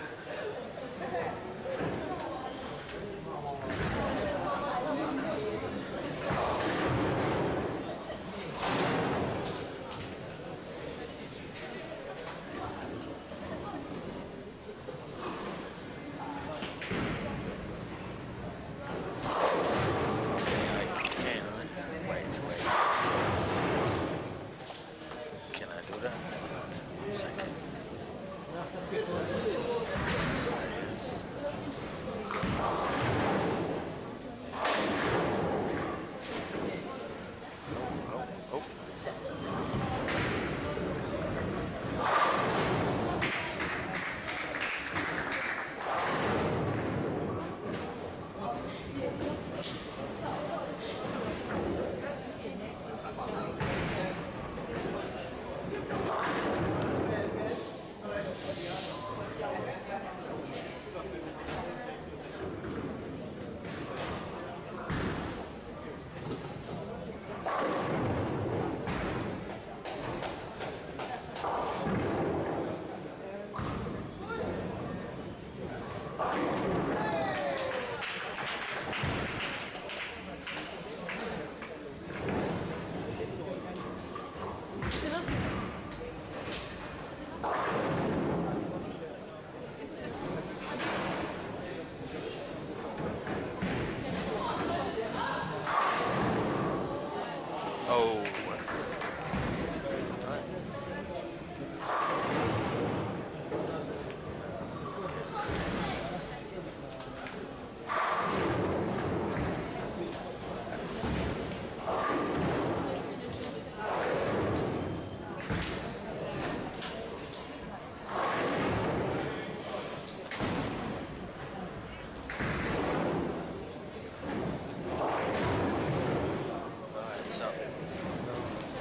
Alright, so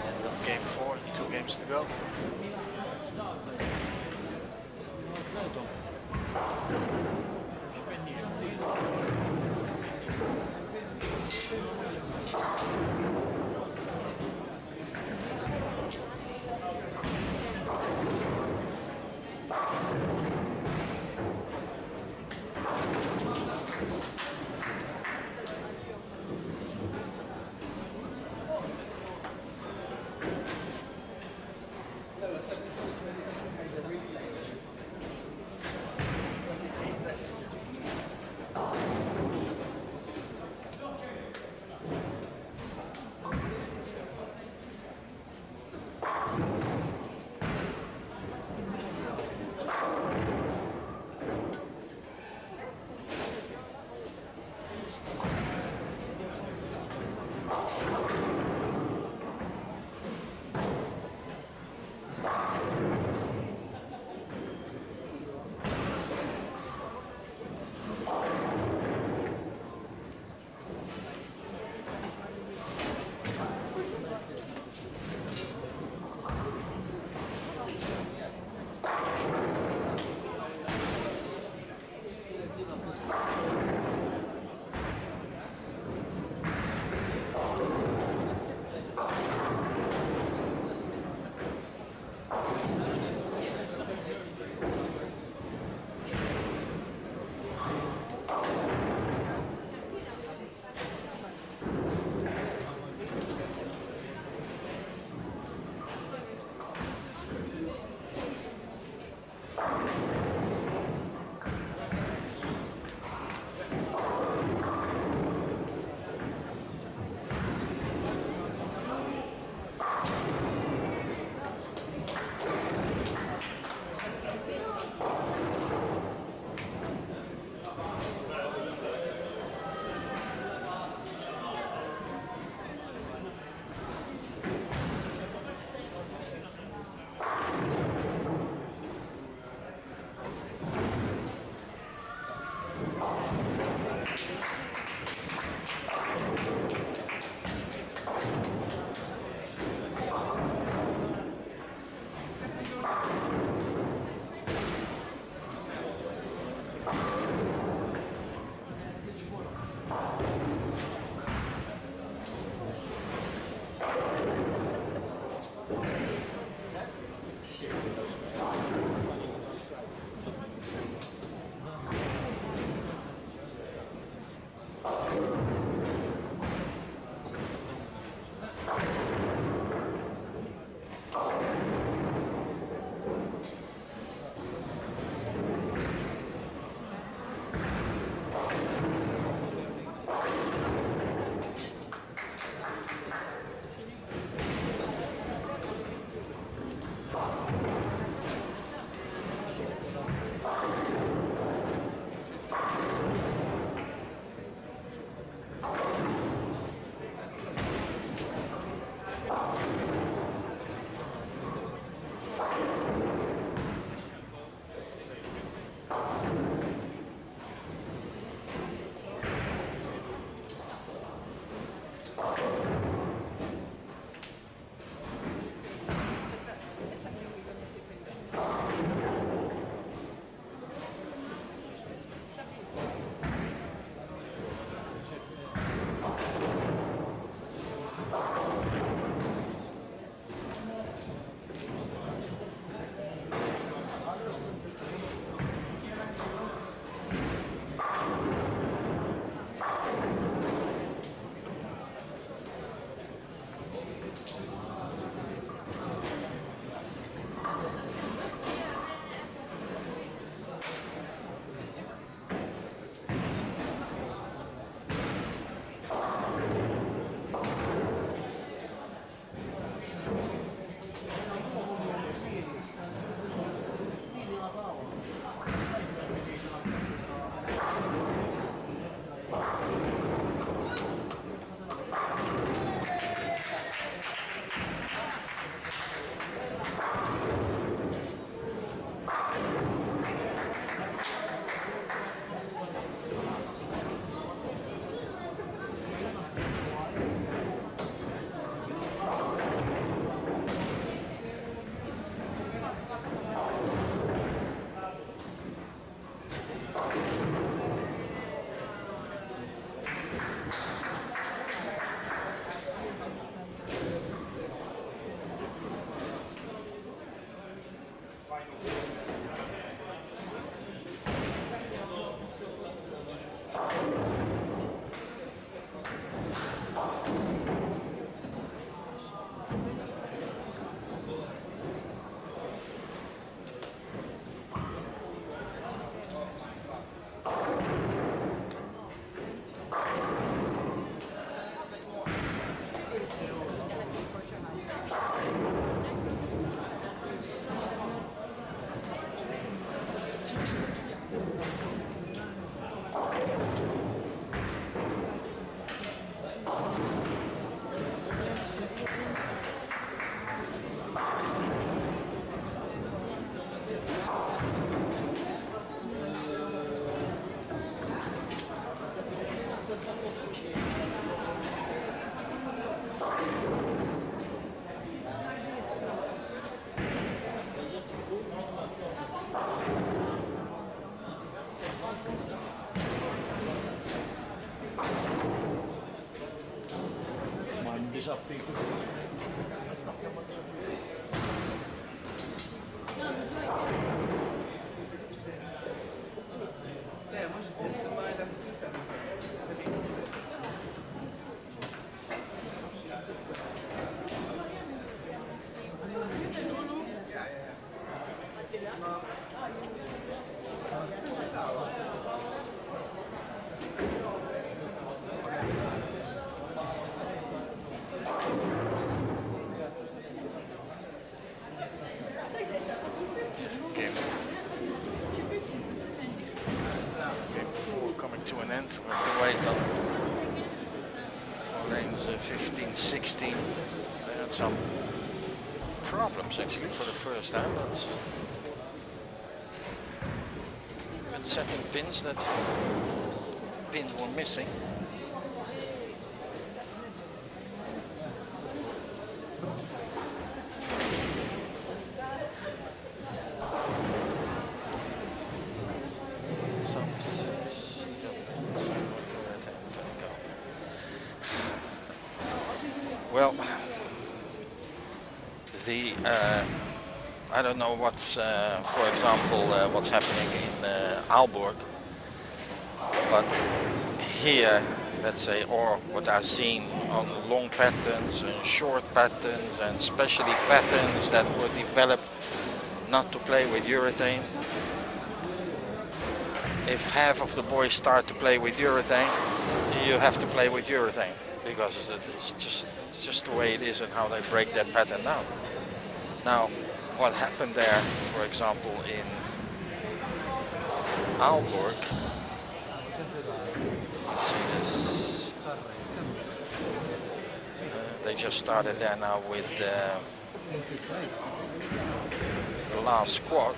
end of game 4, 2 games to go. To an end, we have to wait on for lanes 15, 16. They had some problems actually for the first time, but with setting pins that pins were missing. Well, I don't know what's, for example, what's happening in Aalborg, but here, let's say, or what I've seen on long patterns and short patterns, and especially patterns that were developed not to play with urethane. If half of the boys start to play with urethane, you have to play with urethane, because it's just the way it is and how they break that pattern down. Now, what happened there, for example, in Aalborg, you see this, they just started there now with the last squad.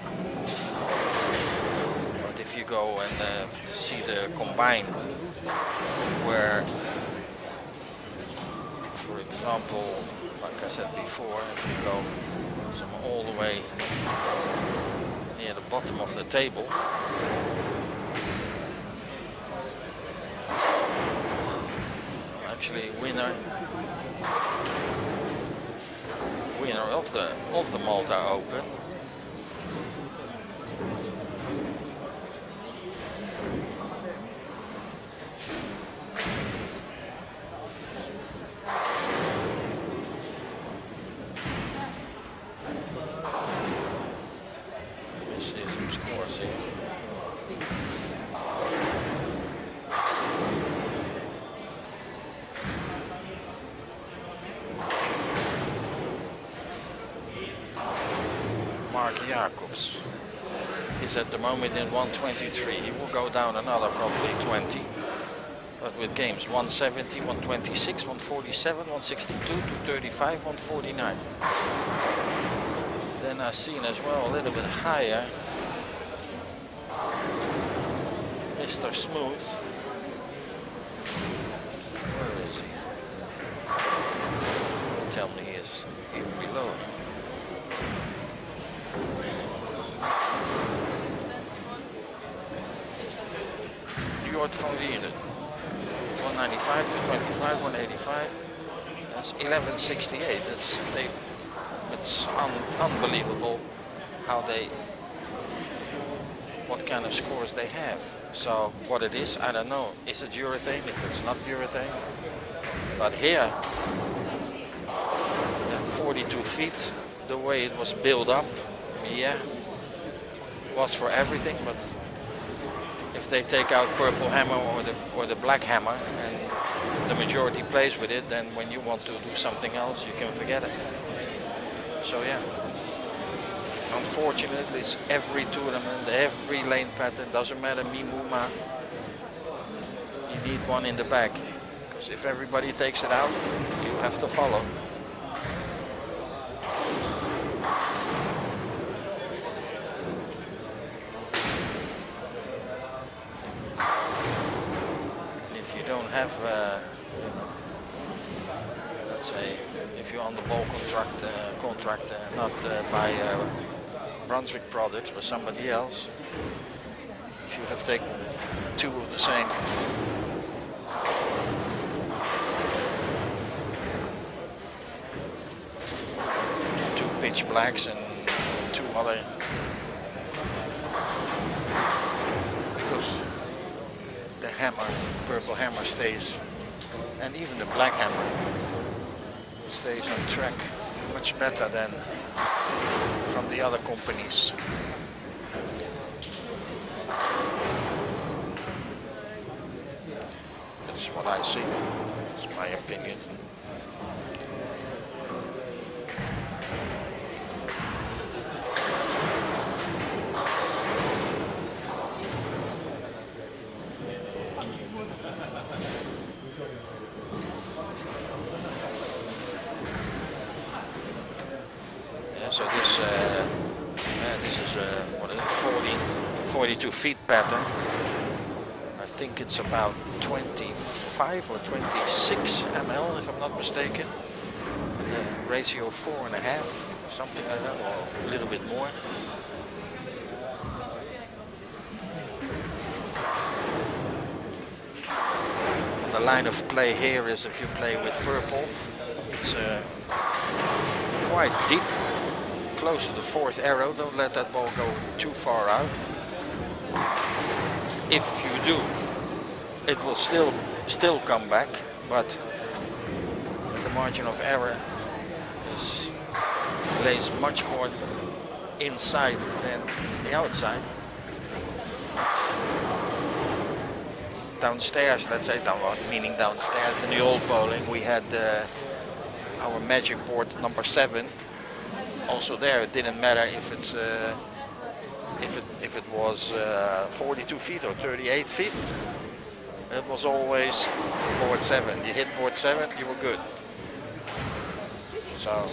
But if you go and see the combine, where, for example, like I said before, if you go all the way near the bottom of the table, actually winner of the Malta Open. Is at the moment in 123. He will go down another probably 20. But with games 170, 126, 147, 162, 235, 149. Then I've seen as well a little bit higher Mr. Smooth. Where is he? Tell me he is even below. Van Wieren, 195 to 25, 185. That's 1168. It's unbelievable how what kind of scores they have. So what it is, I don't know. Is it urethane? If it's not urethane, but here, 42 feet, the way it was built up, yeah, was for everything, but if they take out purple hammer or the black hammer and the majority plays with it, then when you want to do something else, you can forget it. So yeah, unfortunately, it's every tournament, every lane pattern, doesn't matter, Mimuma, you need one in the back, because if everybody takes it out, you have to follow. Have, you know, let's say, if you're on the ball contract not by Brunswick products, but somebody else, you should have taken two of the same. pitch blacks and 2 other, because the hammer, purple hammer stays, and even the black hammer stays on track much better than from the other companies. That's what I see. It's my opinion. So this is a what is it, 42 feet pattern. I think it's about 25 or 26 ml if I'm not mistaken. Ratio 4.5, something like that, or a little bit more. The line of play here is, if you play with purple, it's quite deep, close to the 4th arrow. Don't let that ball go too far out. If you do, it will still come back, but the margin of error lays much more inside than the outside. Downstairs, let's say, meaning downstairs in the old bowling, we had our magic board number 7. Also there, it didn't matter if it's if it was 42 feet or 38 feet. It was always board 7. You hit board 7, you were good. So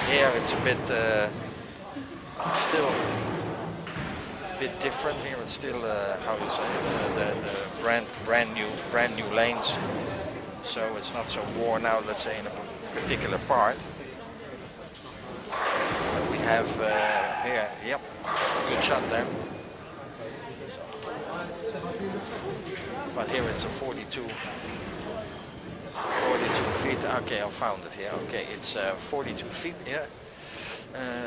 here it's a bit still a bit different. Here it's still how you say the brand new lanes. So it's not so worn out, let's say, in a particular part. But we have here, yep, good shot there. But here it's a 42 feet. Okay, I found it here. Okay, it's 42 feet. Yeah,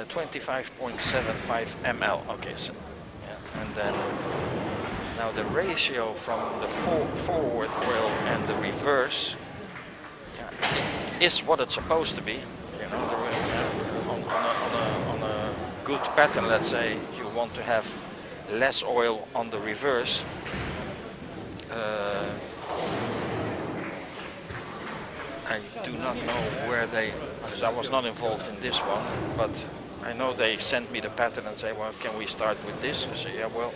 25.75 ml. Okay, so yeah, and then now the ratio from the forward oil and the reverse is what it's supposed to be. You know, on a good pattern, let's say, you want to have less oil on the reverse. I do not know where they, because I was not involved in this one, but I know they sent me the pattern and say, well, can we start with this? I say, yeah, well,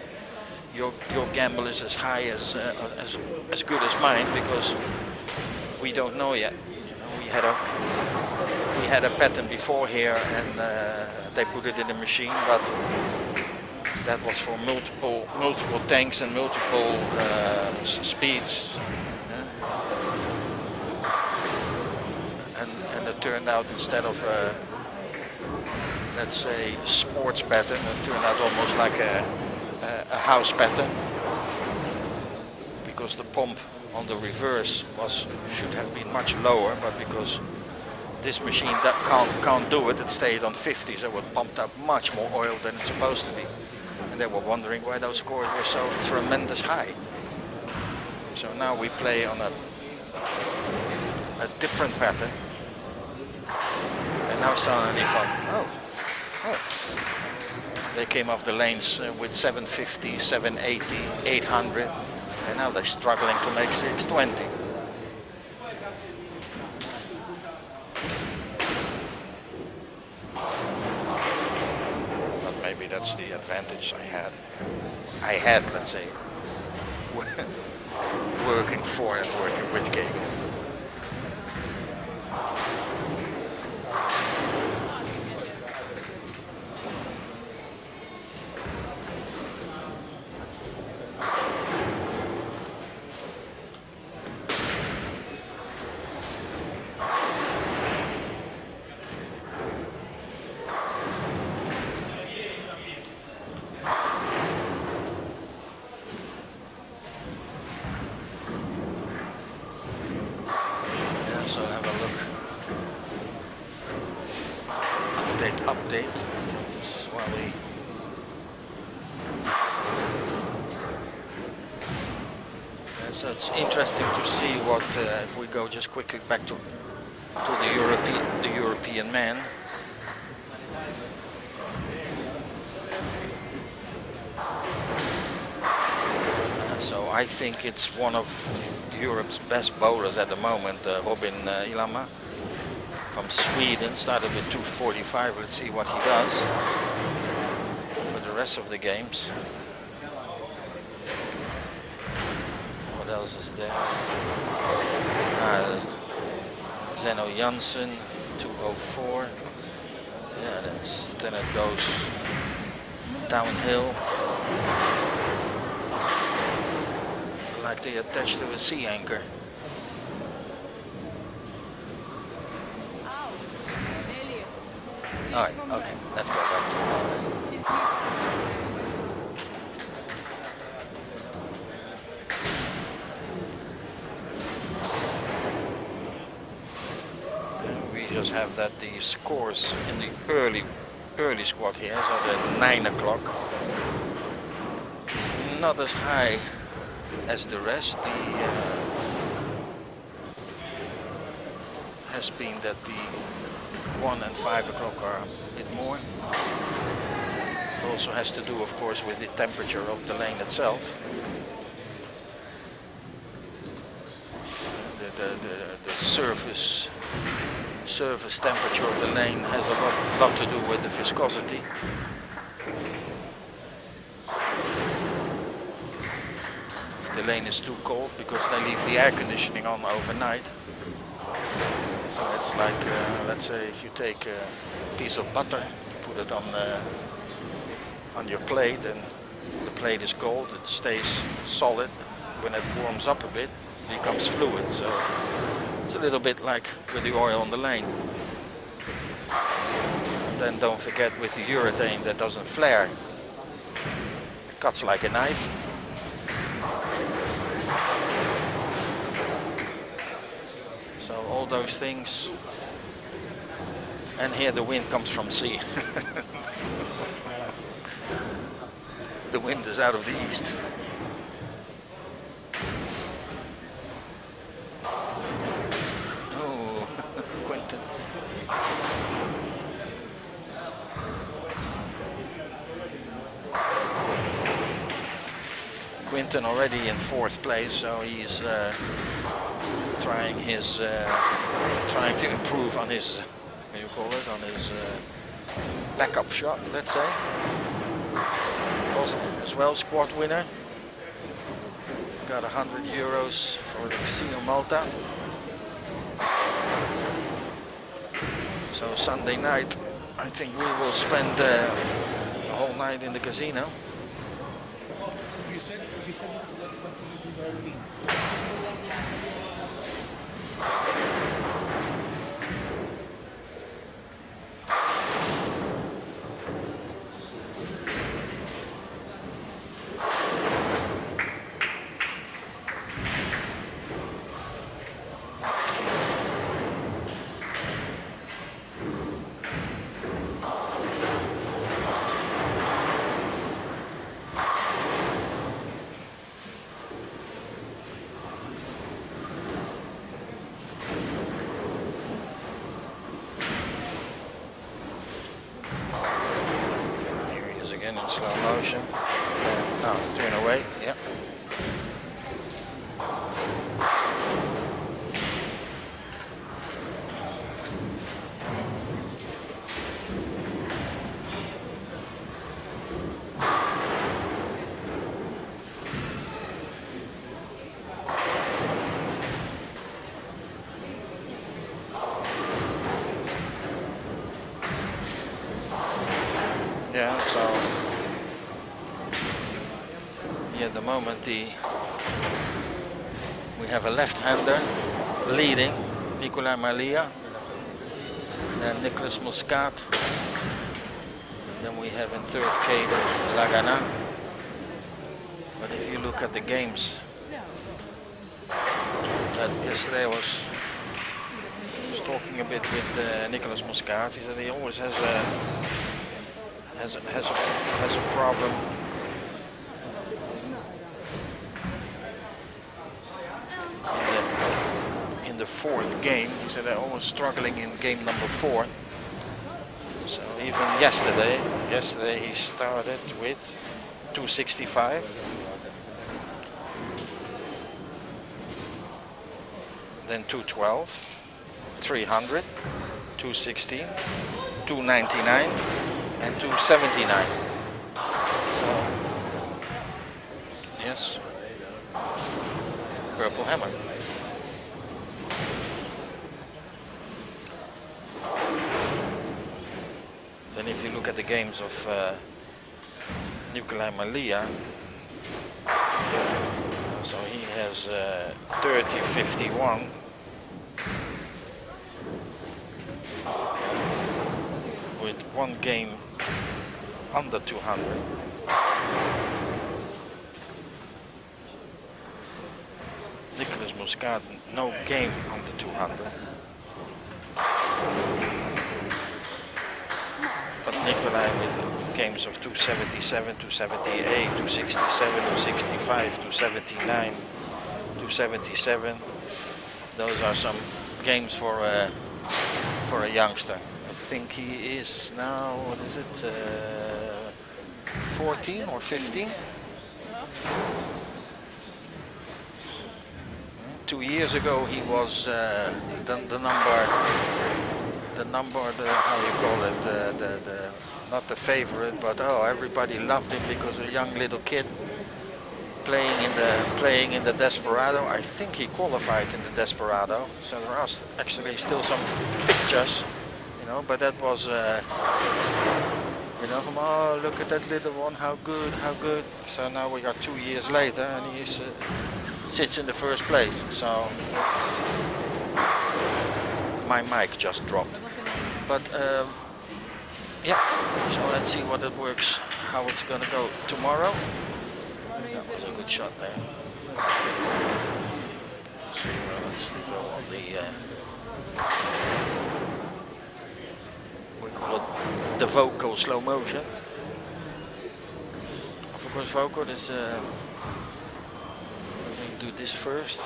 your gamble is as high as good as mine, because we don't know yet. You know, we had a pattern before here, and they put it in the machine, but that was for multiple tanks and multiple speeds. And it turned out, instead of let's say sports pattern, it turned out almost like a house pattern, because the pump on the reverse should have been much lower, but because this machine that can't do it, it stayed on 50, so it pumped out much more oil than it's supposed to be. And they were wondering why those scores were so tremendous high. So now we play on a different pattern. And now suddenly they came off the lanes with 750, 780, 800, and now they're struggling to make 620. But maybe that's the advantage I had, let's say, working for and working with cable. update. So just while we so it's interesting to see what if we go just quickly back to the European man. So I think it's one of Europe's best bowlers at the moment, Robin Ilama from Sweden. Started with 245. Let's see what he does for the rest of the games. What else is there? Zeno Janssen, 204. Yeah, then it goes downhill. Like they attach to a sea anchor. Alright, okay, let's go back to we just have that the scores in the early squad here, so they're 9 o'clock. Not as high as the rest. Has been that the 1 and 5 o'clock are a bit more. It also has to do, of course, with the temperature of the lane itself. The surface temperature of the lane has a lot to do with the viscosity. The lane is too cold because they leave the air conditioning on overnight. So it's like, let's say if you take a piece of butter, you put it on your plate, and the plate is cold, it stays solid. When it warms up a bit, it becomes fluid. So it's a little bit like with the oil on the lane. And then don't forget with the urethane that doesn't flare. It cuts like a knife. So all those things, and here the wind comes from sea. The wind is out of the east. Oh, Quinten. Quinten already in 4th place, so he's trying to improve on his, what do you call it, on his backup shot, let's say. Also, as well, squad winner. Got €100 for the Casino Malta. So Sunday night, I think we will spend the whole night in the casino. You said what you usually do. In slow motion. Oh, turn away, yeah. Yeah, so at the moment we have a left-hander leading, Nicolas Malia, then Nicolas Muscat, then we have in 3rd Caden Lagana. But if you look at the games, that yesterday was talking a bit with Nicolas Muscat. He said he always has a problem in the fourth game. He said they're always struggling in game number 4. So even yesterday he started with 265. Then 212, 300, 216, 299, and 279. So, yes, purple hammer. Then if you look at the games of Nicolai Malia, so he has 30-51. With one game under 200. Nicolas Muscat, no game under 200. But Nicolai with games of 277, 278, 267, 265, 279, 277. Those are some games for a youngster. I think he is now, what is it, 14 or 15? 2 years ago he was the number, how you call it, not the favorite, but everybody loved him because a young little kid playing in the Desperado. I think he qualified in the Desperado, so there are actually still some pictures, you know, but that was you know, oh, look at that little one, how good. So now we are 2 years later and he sits in the first place. So my mic just dropped, but yeah, so let's see what it works, how it's gonna go tomorrow. That was a good shot there. So let's go on the we call it the vocal slow motion. Of course, vocal is let me do this first.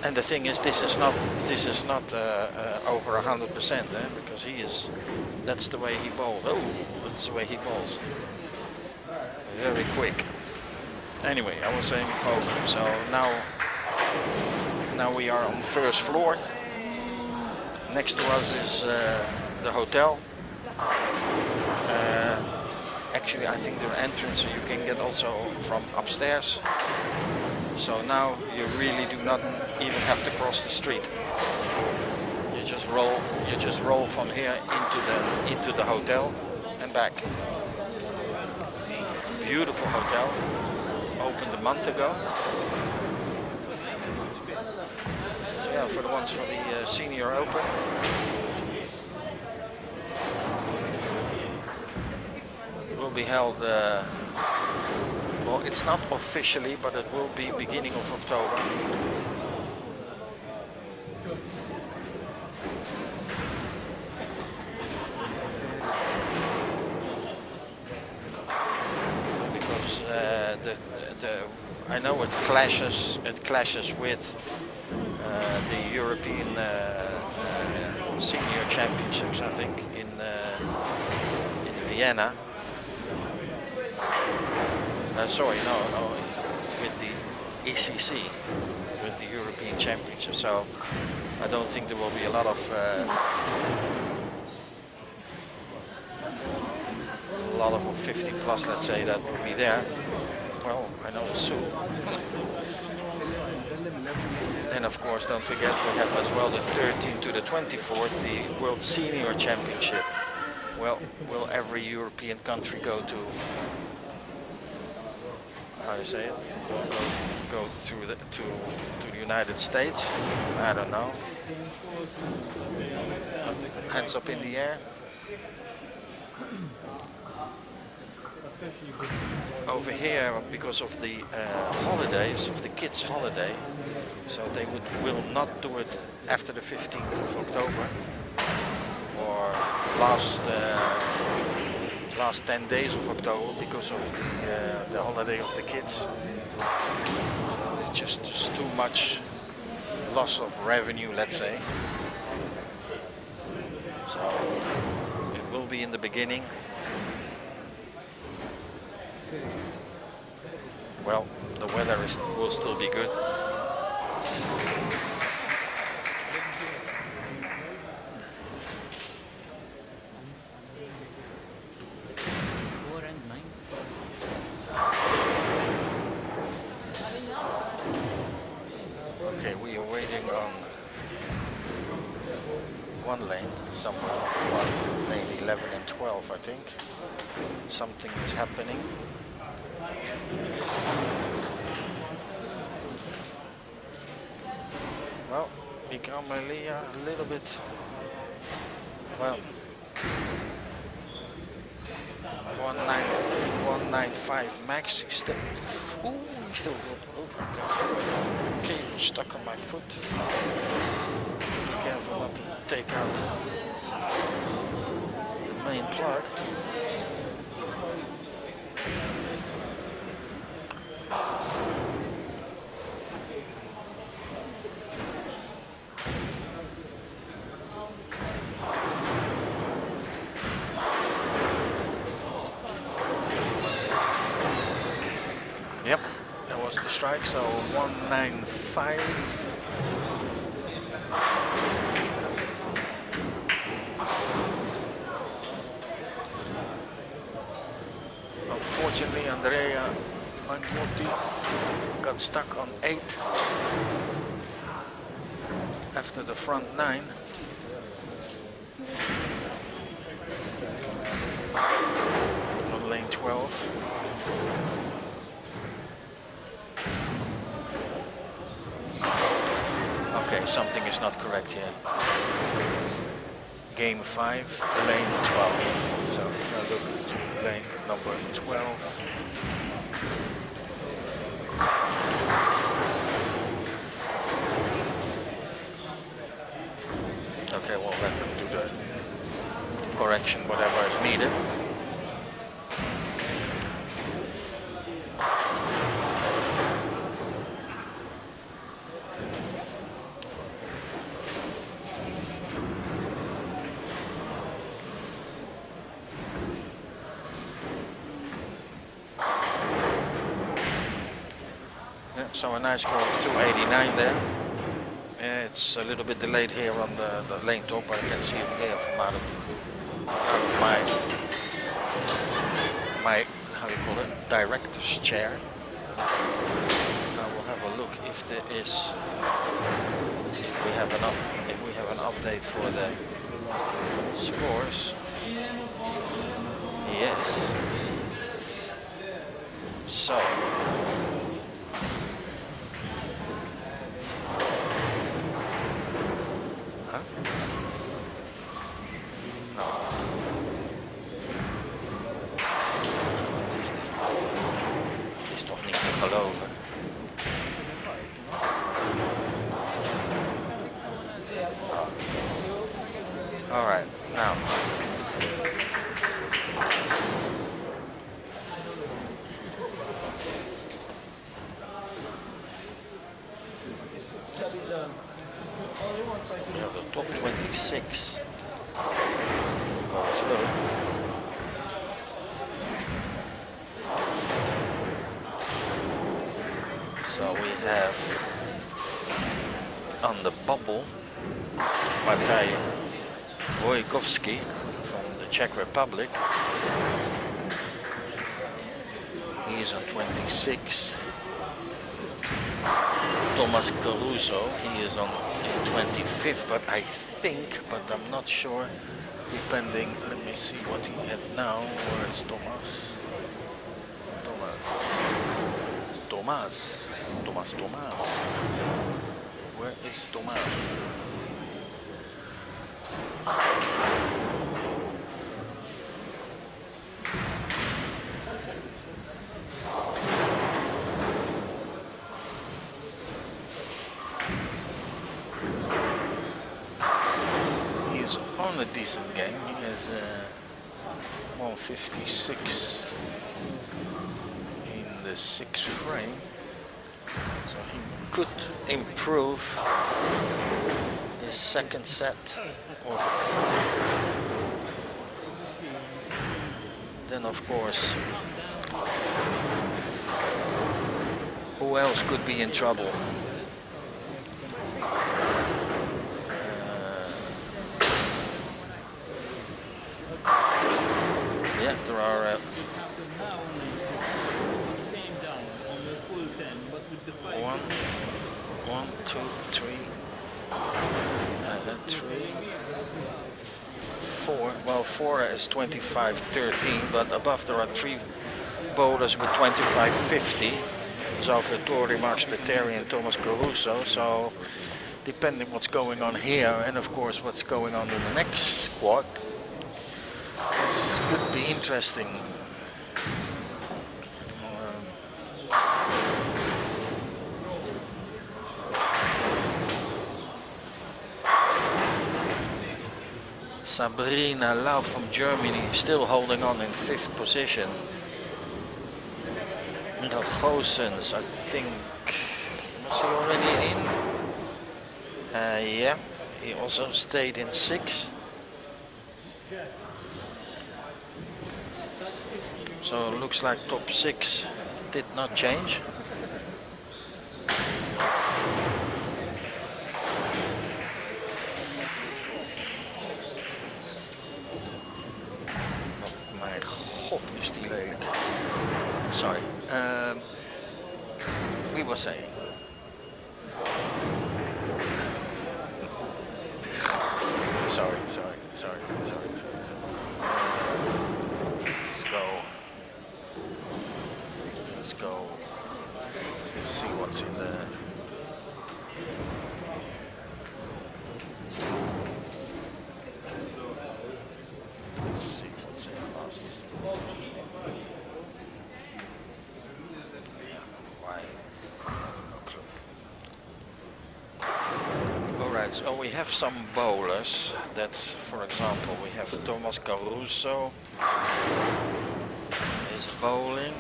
And the thing is, this is not over 100%, because that's the way he bowls. Oh, that's the way he bowls. Very quick. Anyway, I was saying vocal. So now we are on the first floor. Next to us is the hotel. Actually, I think the entrance you can get also from upstairs. So now you really do not even have to cross the street. You just roll from here into the hotel and back. Beautiful hotel. Opened a month ago. So yeah, for the ones for the Senior Open. It will be held. Well, it's not officially, but it will be beginning of October. Because I know it clashes with the European Senior Championships, I think, in Vienna. Sorry, no, it's with the ECC, with the European Championship. So I don't think there will be a lot of 50 plus, let's say, that will be there. Well, I know soon. Then of course, don't forget, we have as well the 13th to the 24th, the World Senior Championship. Well, will every European country go to? How you say it? Go through to the United States? I don't know. Hands up in the air. over here, because of the holidays, of the kids' holiday, so they will not do it after the 15th of October or last 10 days of October because of the holiday of the kids. So it's just too much loss of revenue, let's say. So it will be in the beginning. Well, the weather will still be good. Okay, we are waiting on one lane somewhere, lane 11 and 12, I think. Something is happening. Well, we come a little bit, well, 195 max. He's still got, oh my god, cable stuck on my foot. Have to be careful not to take out the main plug. Yep, that was the strike, so 195. Unfortunately, Andrea Mangotti got stuck on 8 after the front 9. On lane 12. Okay, something is not correct here. Game 5, lane 12. So if I look to lane number 12. Okay, we'll let them do the correction, whatever is needed. So a nice score of 289 there. It's a little bit delayed here on the lane top, but I can see it here from out of my how do you call it, director's chair. I will have a look if there is, if we have an update for the scores. Yes. So. All right, now. We have the top 26 go through. So we have on the bubble Matej Wojkowski from the Czech Republic. He is on 26. Thomas Caruso, he is on 25th, but I think, but I'm not sure, depending, let me see what he had now. Where is Thomas? Thomas. Where is Thomas? a decent game. He has 156 in the 6th frame, so he could improve his second set of. Then of course, who else could be in trouble? Yeah, there are one, two, three, three, four. Well, four is 25-13, but above there are 3 bowlers with 25-50. So Vittori, Mark Spiteri and Thomas Caruso. So depending what's going on here and of course what's going on in the next squad, this could be interesting. Sabrina Laub from Germany still holding on in 5th position. Michael Goossens, I think, was he already in? Yeah, he also stayed in 6th. So it looks like top 6 did not change. Mijn god is die lelijk. Sorry. We were saying. Sorry. Let's go. Let's see what's in the. Let's see what's in the last. Yeah, why? I have no clue. Alright, so we have some bowlers. That's, for example, we have Thomas Caruso is bowling.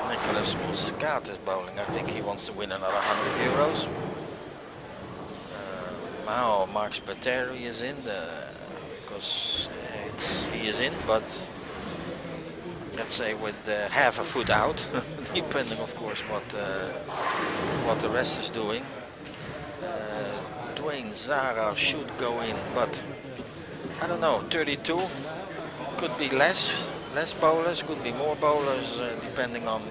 Nicholas Muscat is bowling. I think he wants to win another 100 euros. Now Mark Spiteri is in because he is in, but let's say with half a foot out, depending of course what the rest is doing. Dwayne Zara should go in, but I don't know. 32 could be less bowlers, could be more bowlers, depending on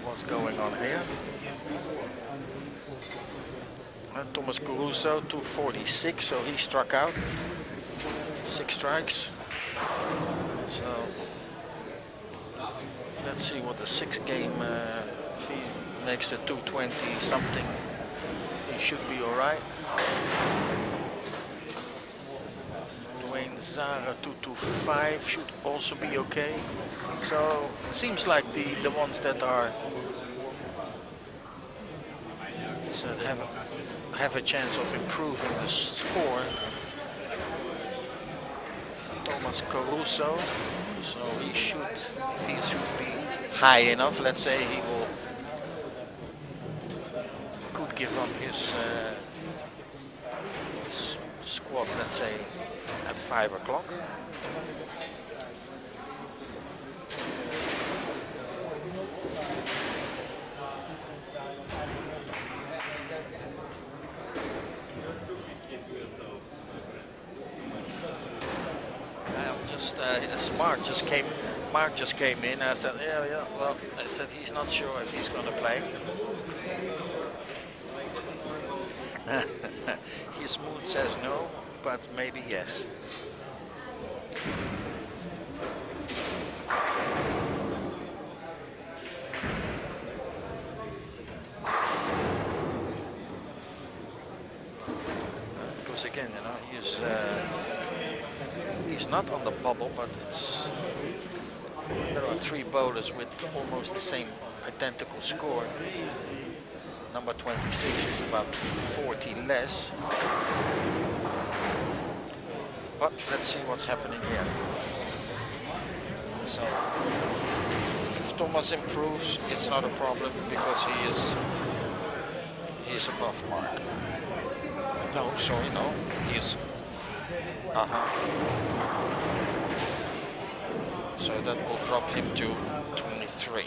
what's going on here. Thomas Caruso, 246, so he struck out. 6 strikes. So let's see what the 6th game, if he makes it 220 something, he should be alright. Dwayne Zara 225 should also be okay. So it seems like the ones that are have a chance of improving the score. Thomas Caruso, so he should, if he should be high enough, let's say, he could give up his squad, let's say, at 5 o'clock. Mark just came in. I thought, yeah. Well, I said he's not sure if he's going to play. His mood says no, but maybe yes. Because again, you know, he's not on the bubble, but there are 3 bowlers with almost the same identical score. Number 26 is about 40 less. But let's see what's happening here. So if Thomas improves, it's not a problem because he is above mark. No, sorry, no, he is. So that will drop him to 23.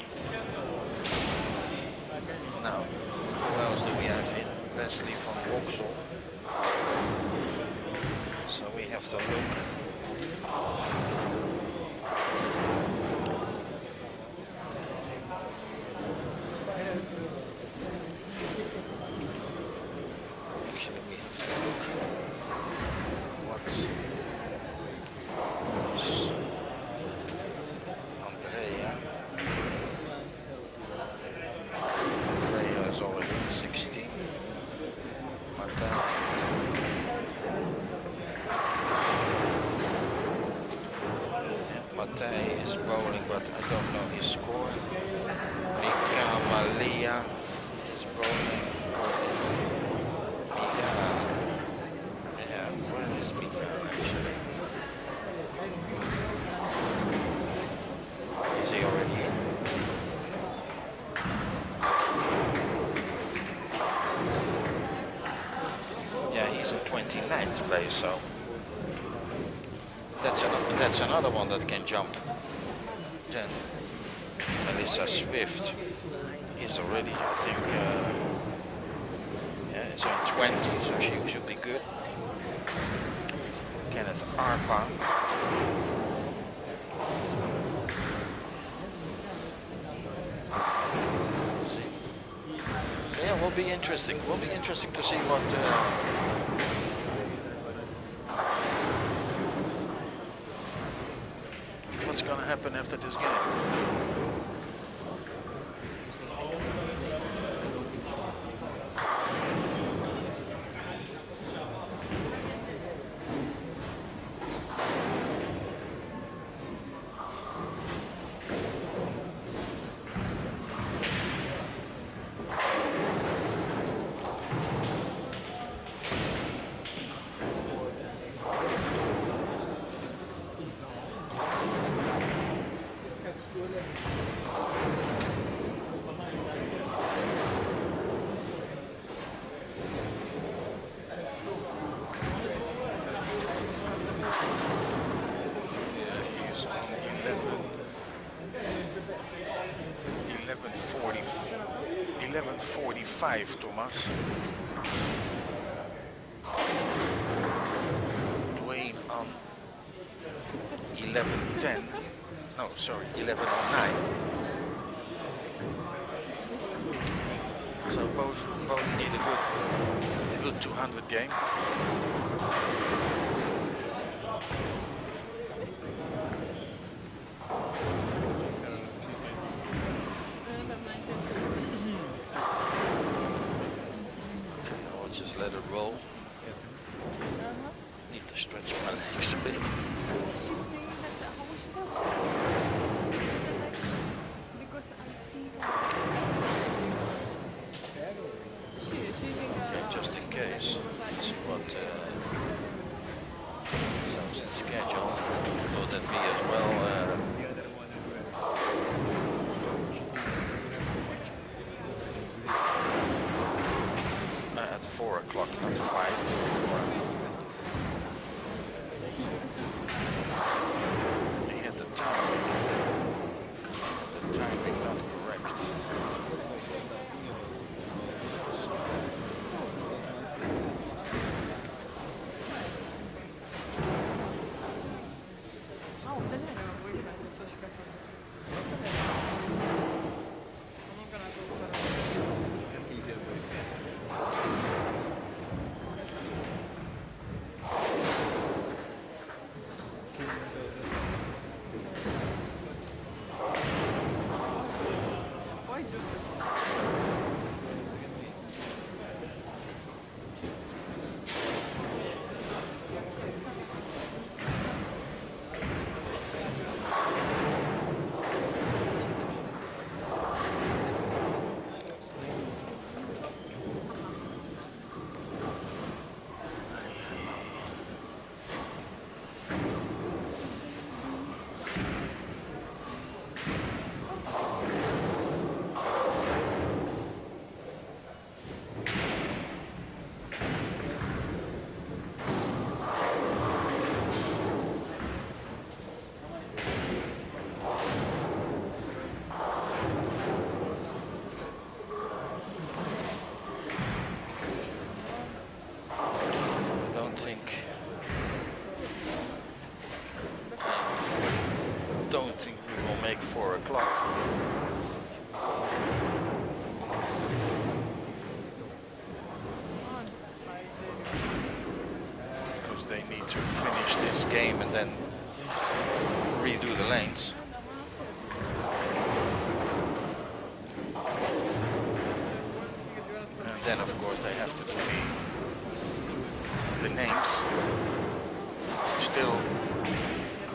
Now, who else do we have in? Wesley van Boxel. So we have to look. Actually, we have to look what Andrea is already 16. Matej is bowling, but I don't know his score. Mika Malia is bowling. Where is Mika? Yeah, where is Mika actually? Is he already in? Yeah, he's in 29th place, so that's another one that can jump. Then Melissa Swift is already, I think, yeah, is on 20, so she should be good. Kenneth Arpa. So yeah, will be interesting. Will be interesting to see what. What's going to happen after this game? Thomas. Dwayne on 11:10. No, sorry, 11:09. So both need a good 200 game. Just let it roll. Need to stretch my legs a bit. She's saying that how much is that? Because I think she's in okay, just in case. Let's see what sounds the schedule. Will that be as well? At 4 o'clock, not 5, at 4. He had the timing not correct. Oh, then I know where you're at, so she got from. I'm not gonna go for it. That's easier to do. Why Joseph? This is second week. to finish this game and then redo the lanes. And then of course they have to do the names. Still,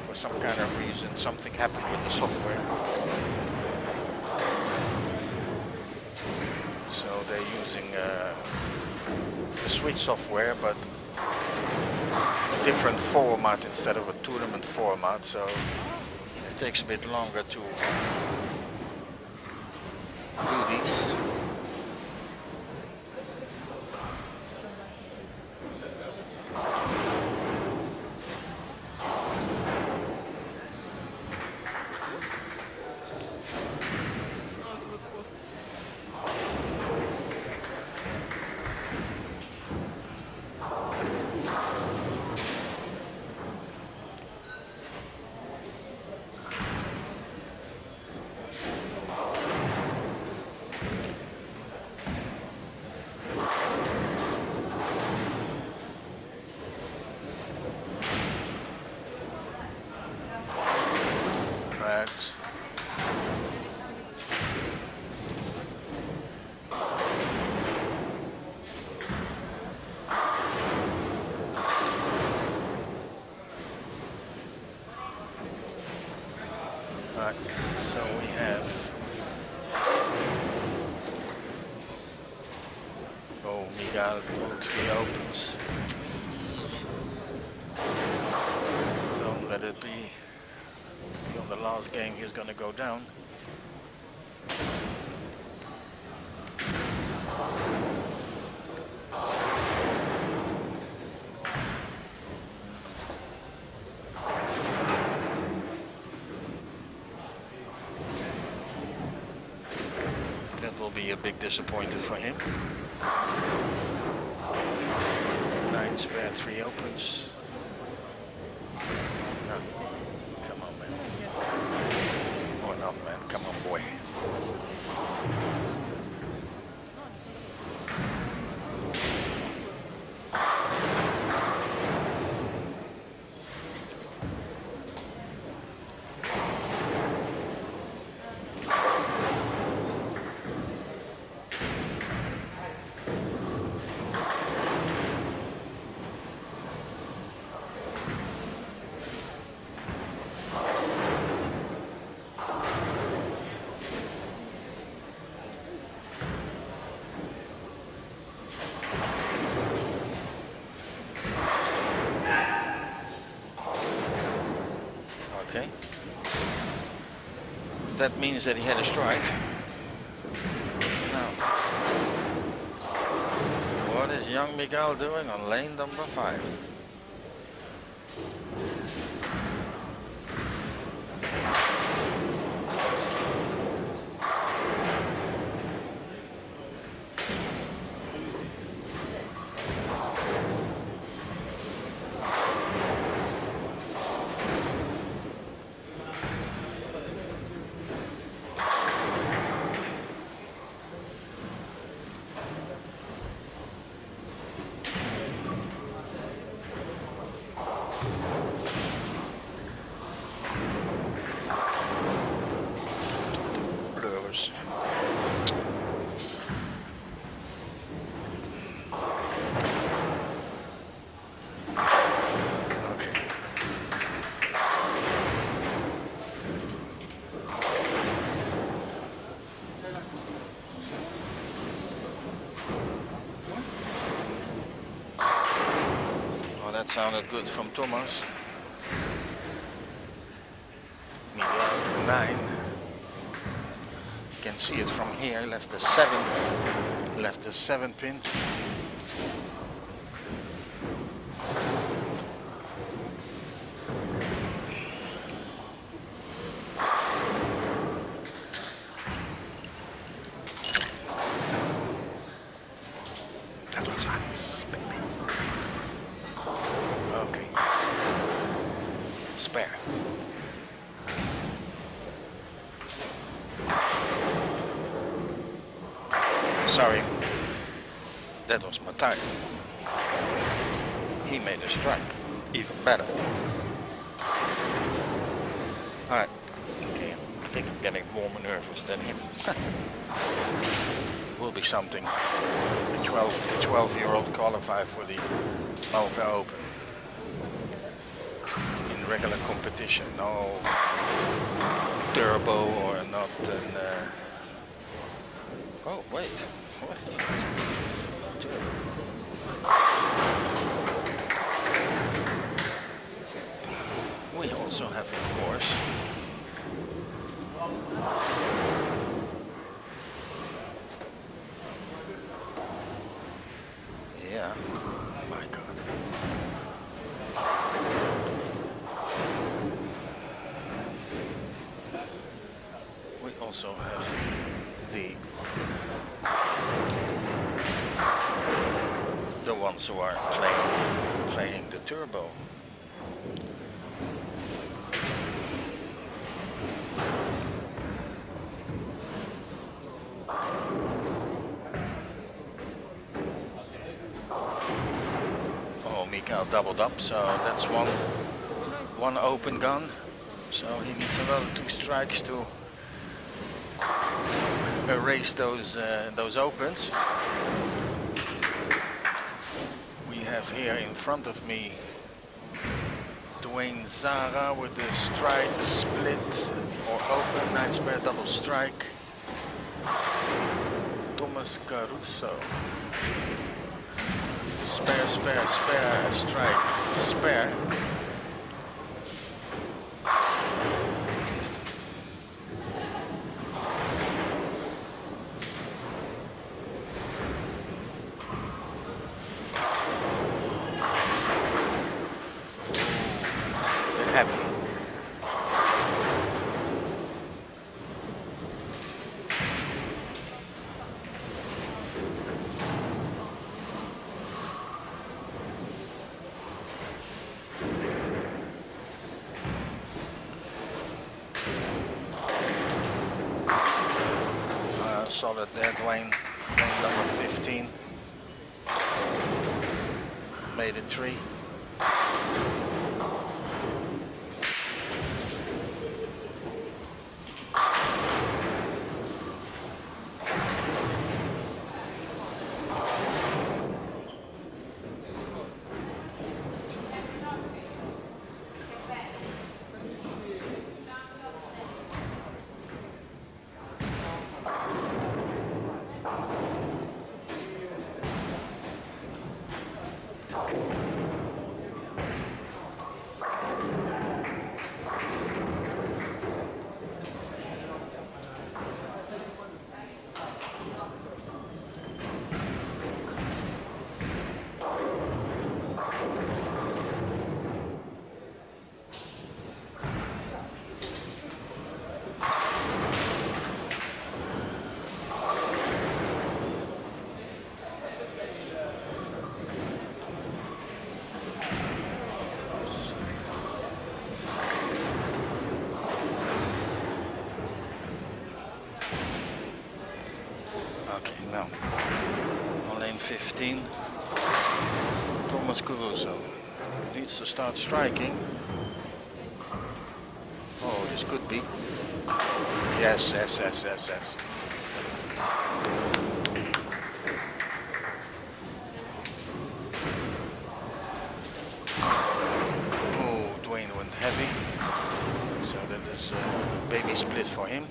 for some kind of reason, something happened with the software. So they're using the Switch software, but a different format instead of a tournament format. So it takes a bit longer to do these. So we have Miguel on 3 opens. Don't let it be on the last game he's gonna go down. Be a big disappointment for him. 9 spare, 3 opens. No. Come on, man. Or not, man. Come on, boy. Okay. That means that he had a strike. Now, what is young Miguel doing on lane number 5? That sounded good from Thomas. Miguel 9. You can see it from here. Left a 7 pin. That was nice, baby. Okay. Spare. Sorry. That was my time. He made a strike. even better. Alright, okay, I think I'm getting more nervous than him. Will be something. A 12-year-old qualify for the Malta Open in regular competition. No turbo or not an. Oh wait, what? We also have, of course, yeah, my God. We also have the ones who are playing the turbo. Mikael doubled up, so that's one open gun. So he needs another 2 strikes to erase those opens. We have here in front of me Dwayne Zara with the strike, split or open 9 spare double strike. Thomas Caruso. Spare, spare, spare, strike, spare. Bit heavy. Solid there, Dwayne number 15. Made it 3. Okay, now on lane 15, Thomas Caruso needs to start striking. Oh, this could be. Yes. Oh, Dwayne went heavy, so that is a baby split for him.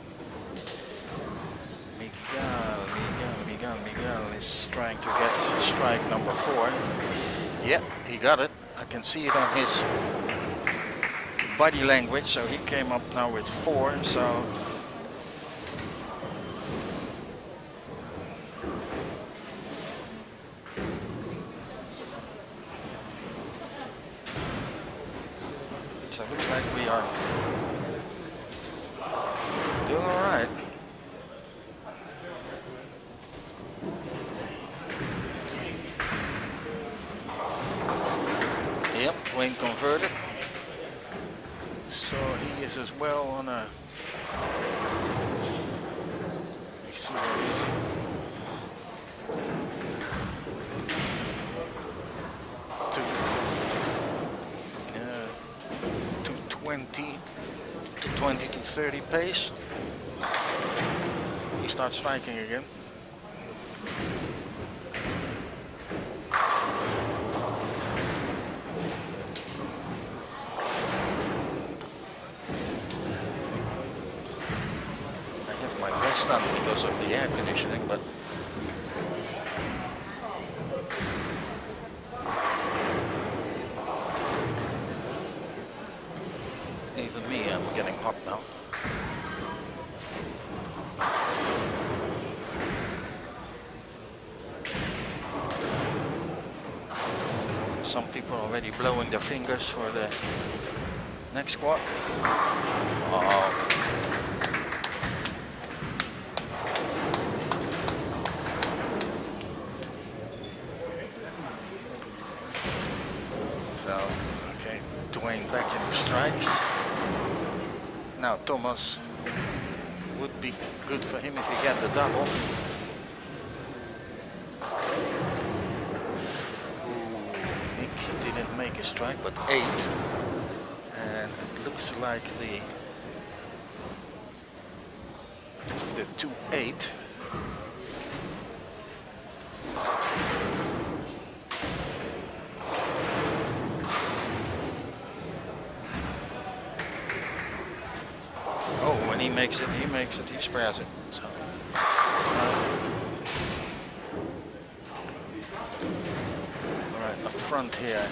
Miguel is trying to get strike number 4. Yeah, he got it. I can see it on his body language. So he came up now with 4. So it looks like we are doing all right. Yep, Wayne converted. So he is as well on a. Let me see where is he. 20 to 20 to 30 pace. If he starts striking again. I have my vest on because of the air conditioning, but even me, I'm getting hot now. Some people are already blowing their fingers for the next squat. Oh. So, okay, Dwayne back in the strikes. Now Thomas, would be good for him if he get the double. Nick didn't make a strike, but 8. And it looks like the 2-8. He makes it, he spares it. So, all right, up front here.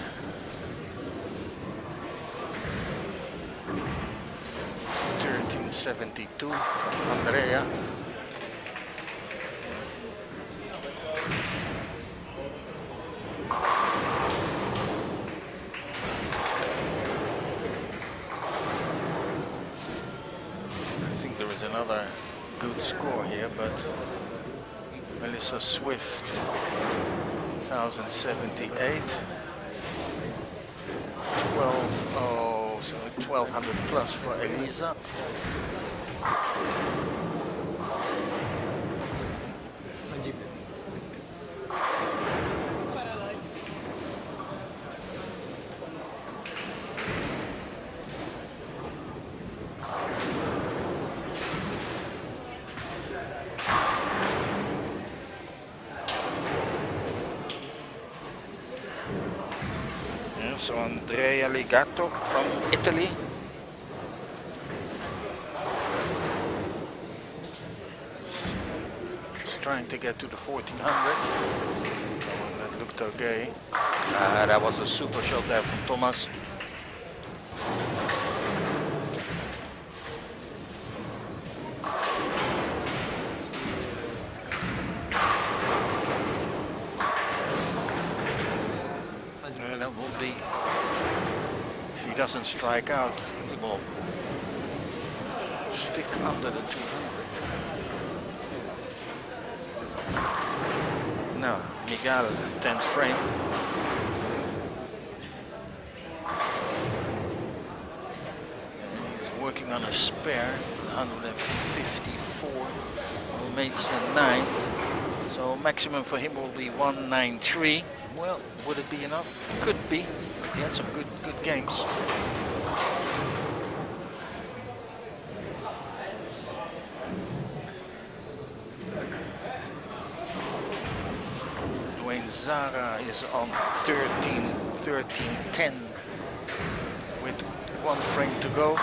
$13.72 from Andrea. Another good score here, but Melissa Swift 1078, 1200 plus for Elisa. So Andrea Legato from Italy. He's trying to get to the 1400. That looked okay. That was a super shot there from Thomas. That will be, if he doesn't strike out, he will stick under the 200. Now, Miguel, 10th frame. He's working on a spare, 154, makes a 9. So maximum for him will be 193. Well, would it be enough? Could be. He had some good games. Dwayne Zara is on 13-10 with 1 frame to go.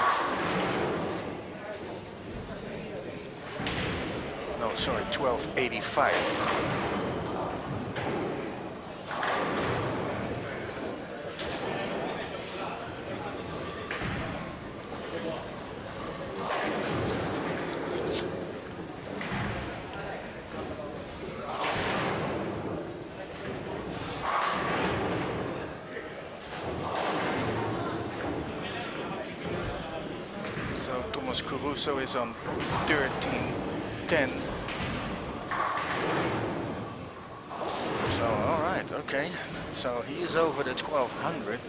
No, sorry, 1285. Caruso is on 13-10. So, all right, okay. So he is over the 1200.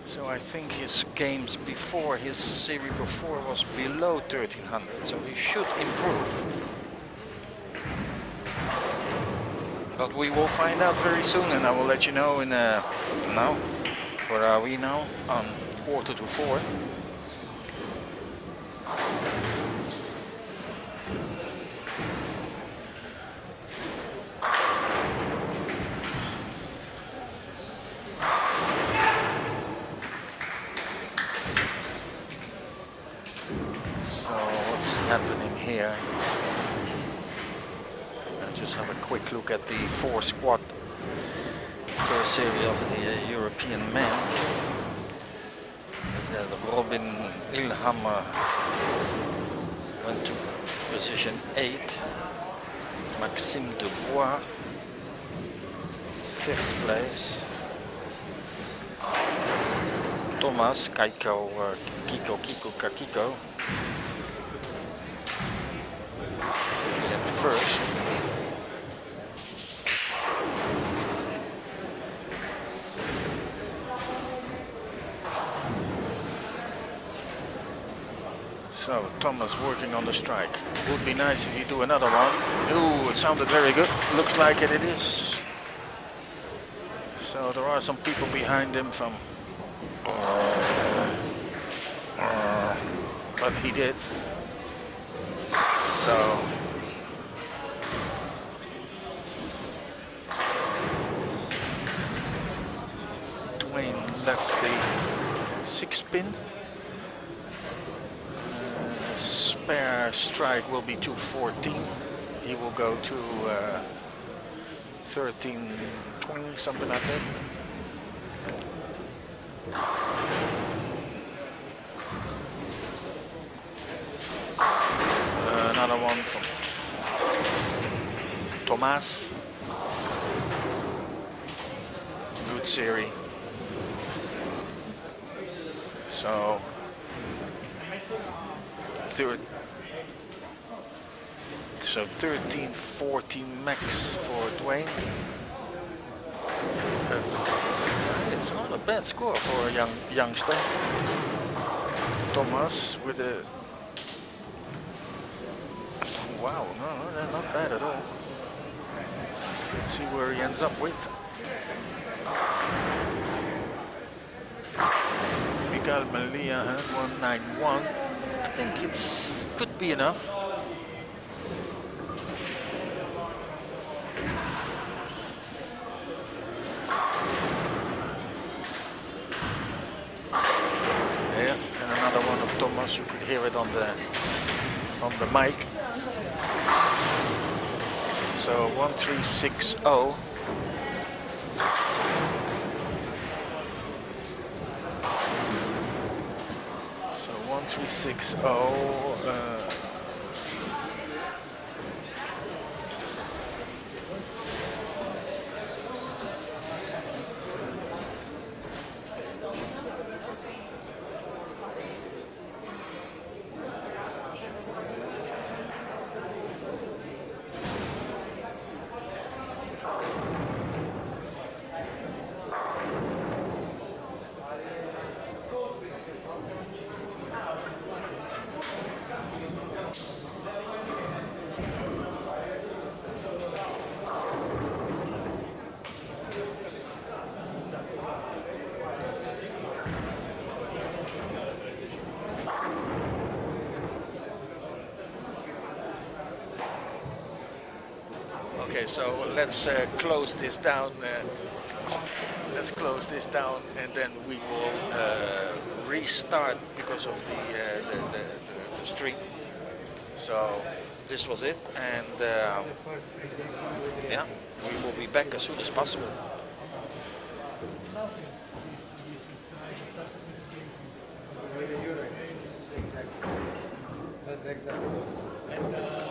So I think his games before, his series before was below 1300. So he should improve. But we will find out very soon, and I will let you know in now. Where are we now? On quarter to 4. So what's happening here? I'll just have a quick look at the 4 squad first series of the European men. Is that Robin Ilhammer went to position 8. Maxime Dubois, 5th place. Thomas Kiko Kakiko is in 1st. So Thomas working on the strike. Would be nice if you do another one. Ooh, it sounded very good. Looks like it is. So there are some people behind him from but he did. So Dwayne left the 6-pin. Spare strike will be 214. He will go to 1320, something like that. Another one from Thomas. Good series. So third. So 13-14 max for Dwayne. It's not a bad score for a youngster. Thomas with a wow, no, they're not bad at all. Let's see where he ends up with. Miguel Malia had 191. I think it's could be enough. Yeah, and another one of Thomas. You could hear it on the mic. So 1360. So 1360. Okay, so let's close this down. Let's close this down, and then we will restart because of the stream. So this was it, and yeah, we will be back as soon as possible. And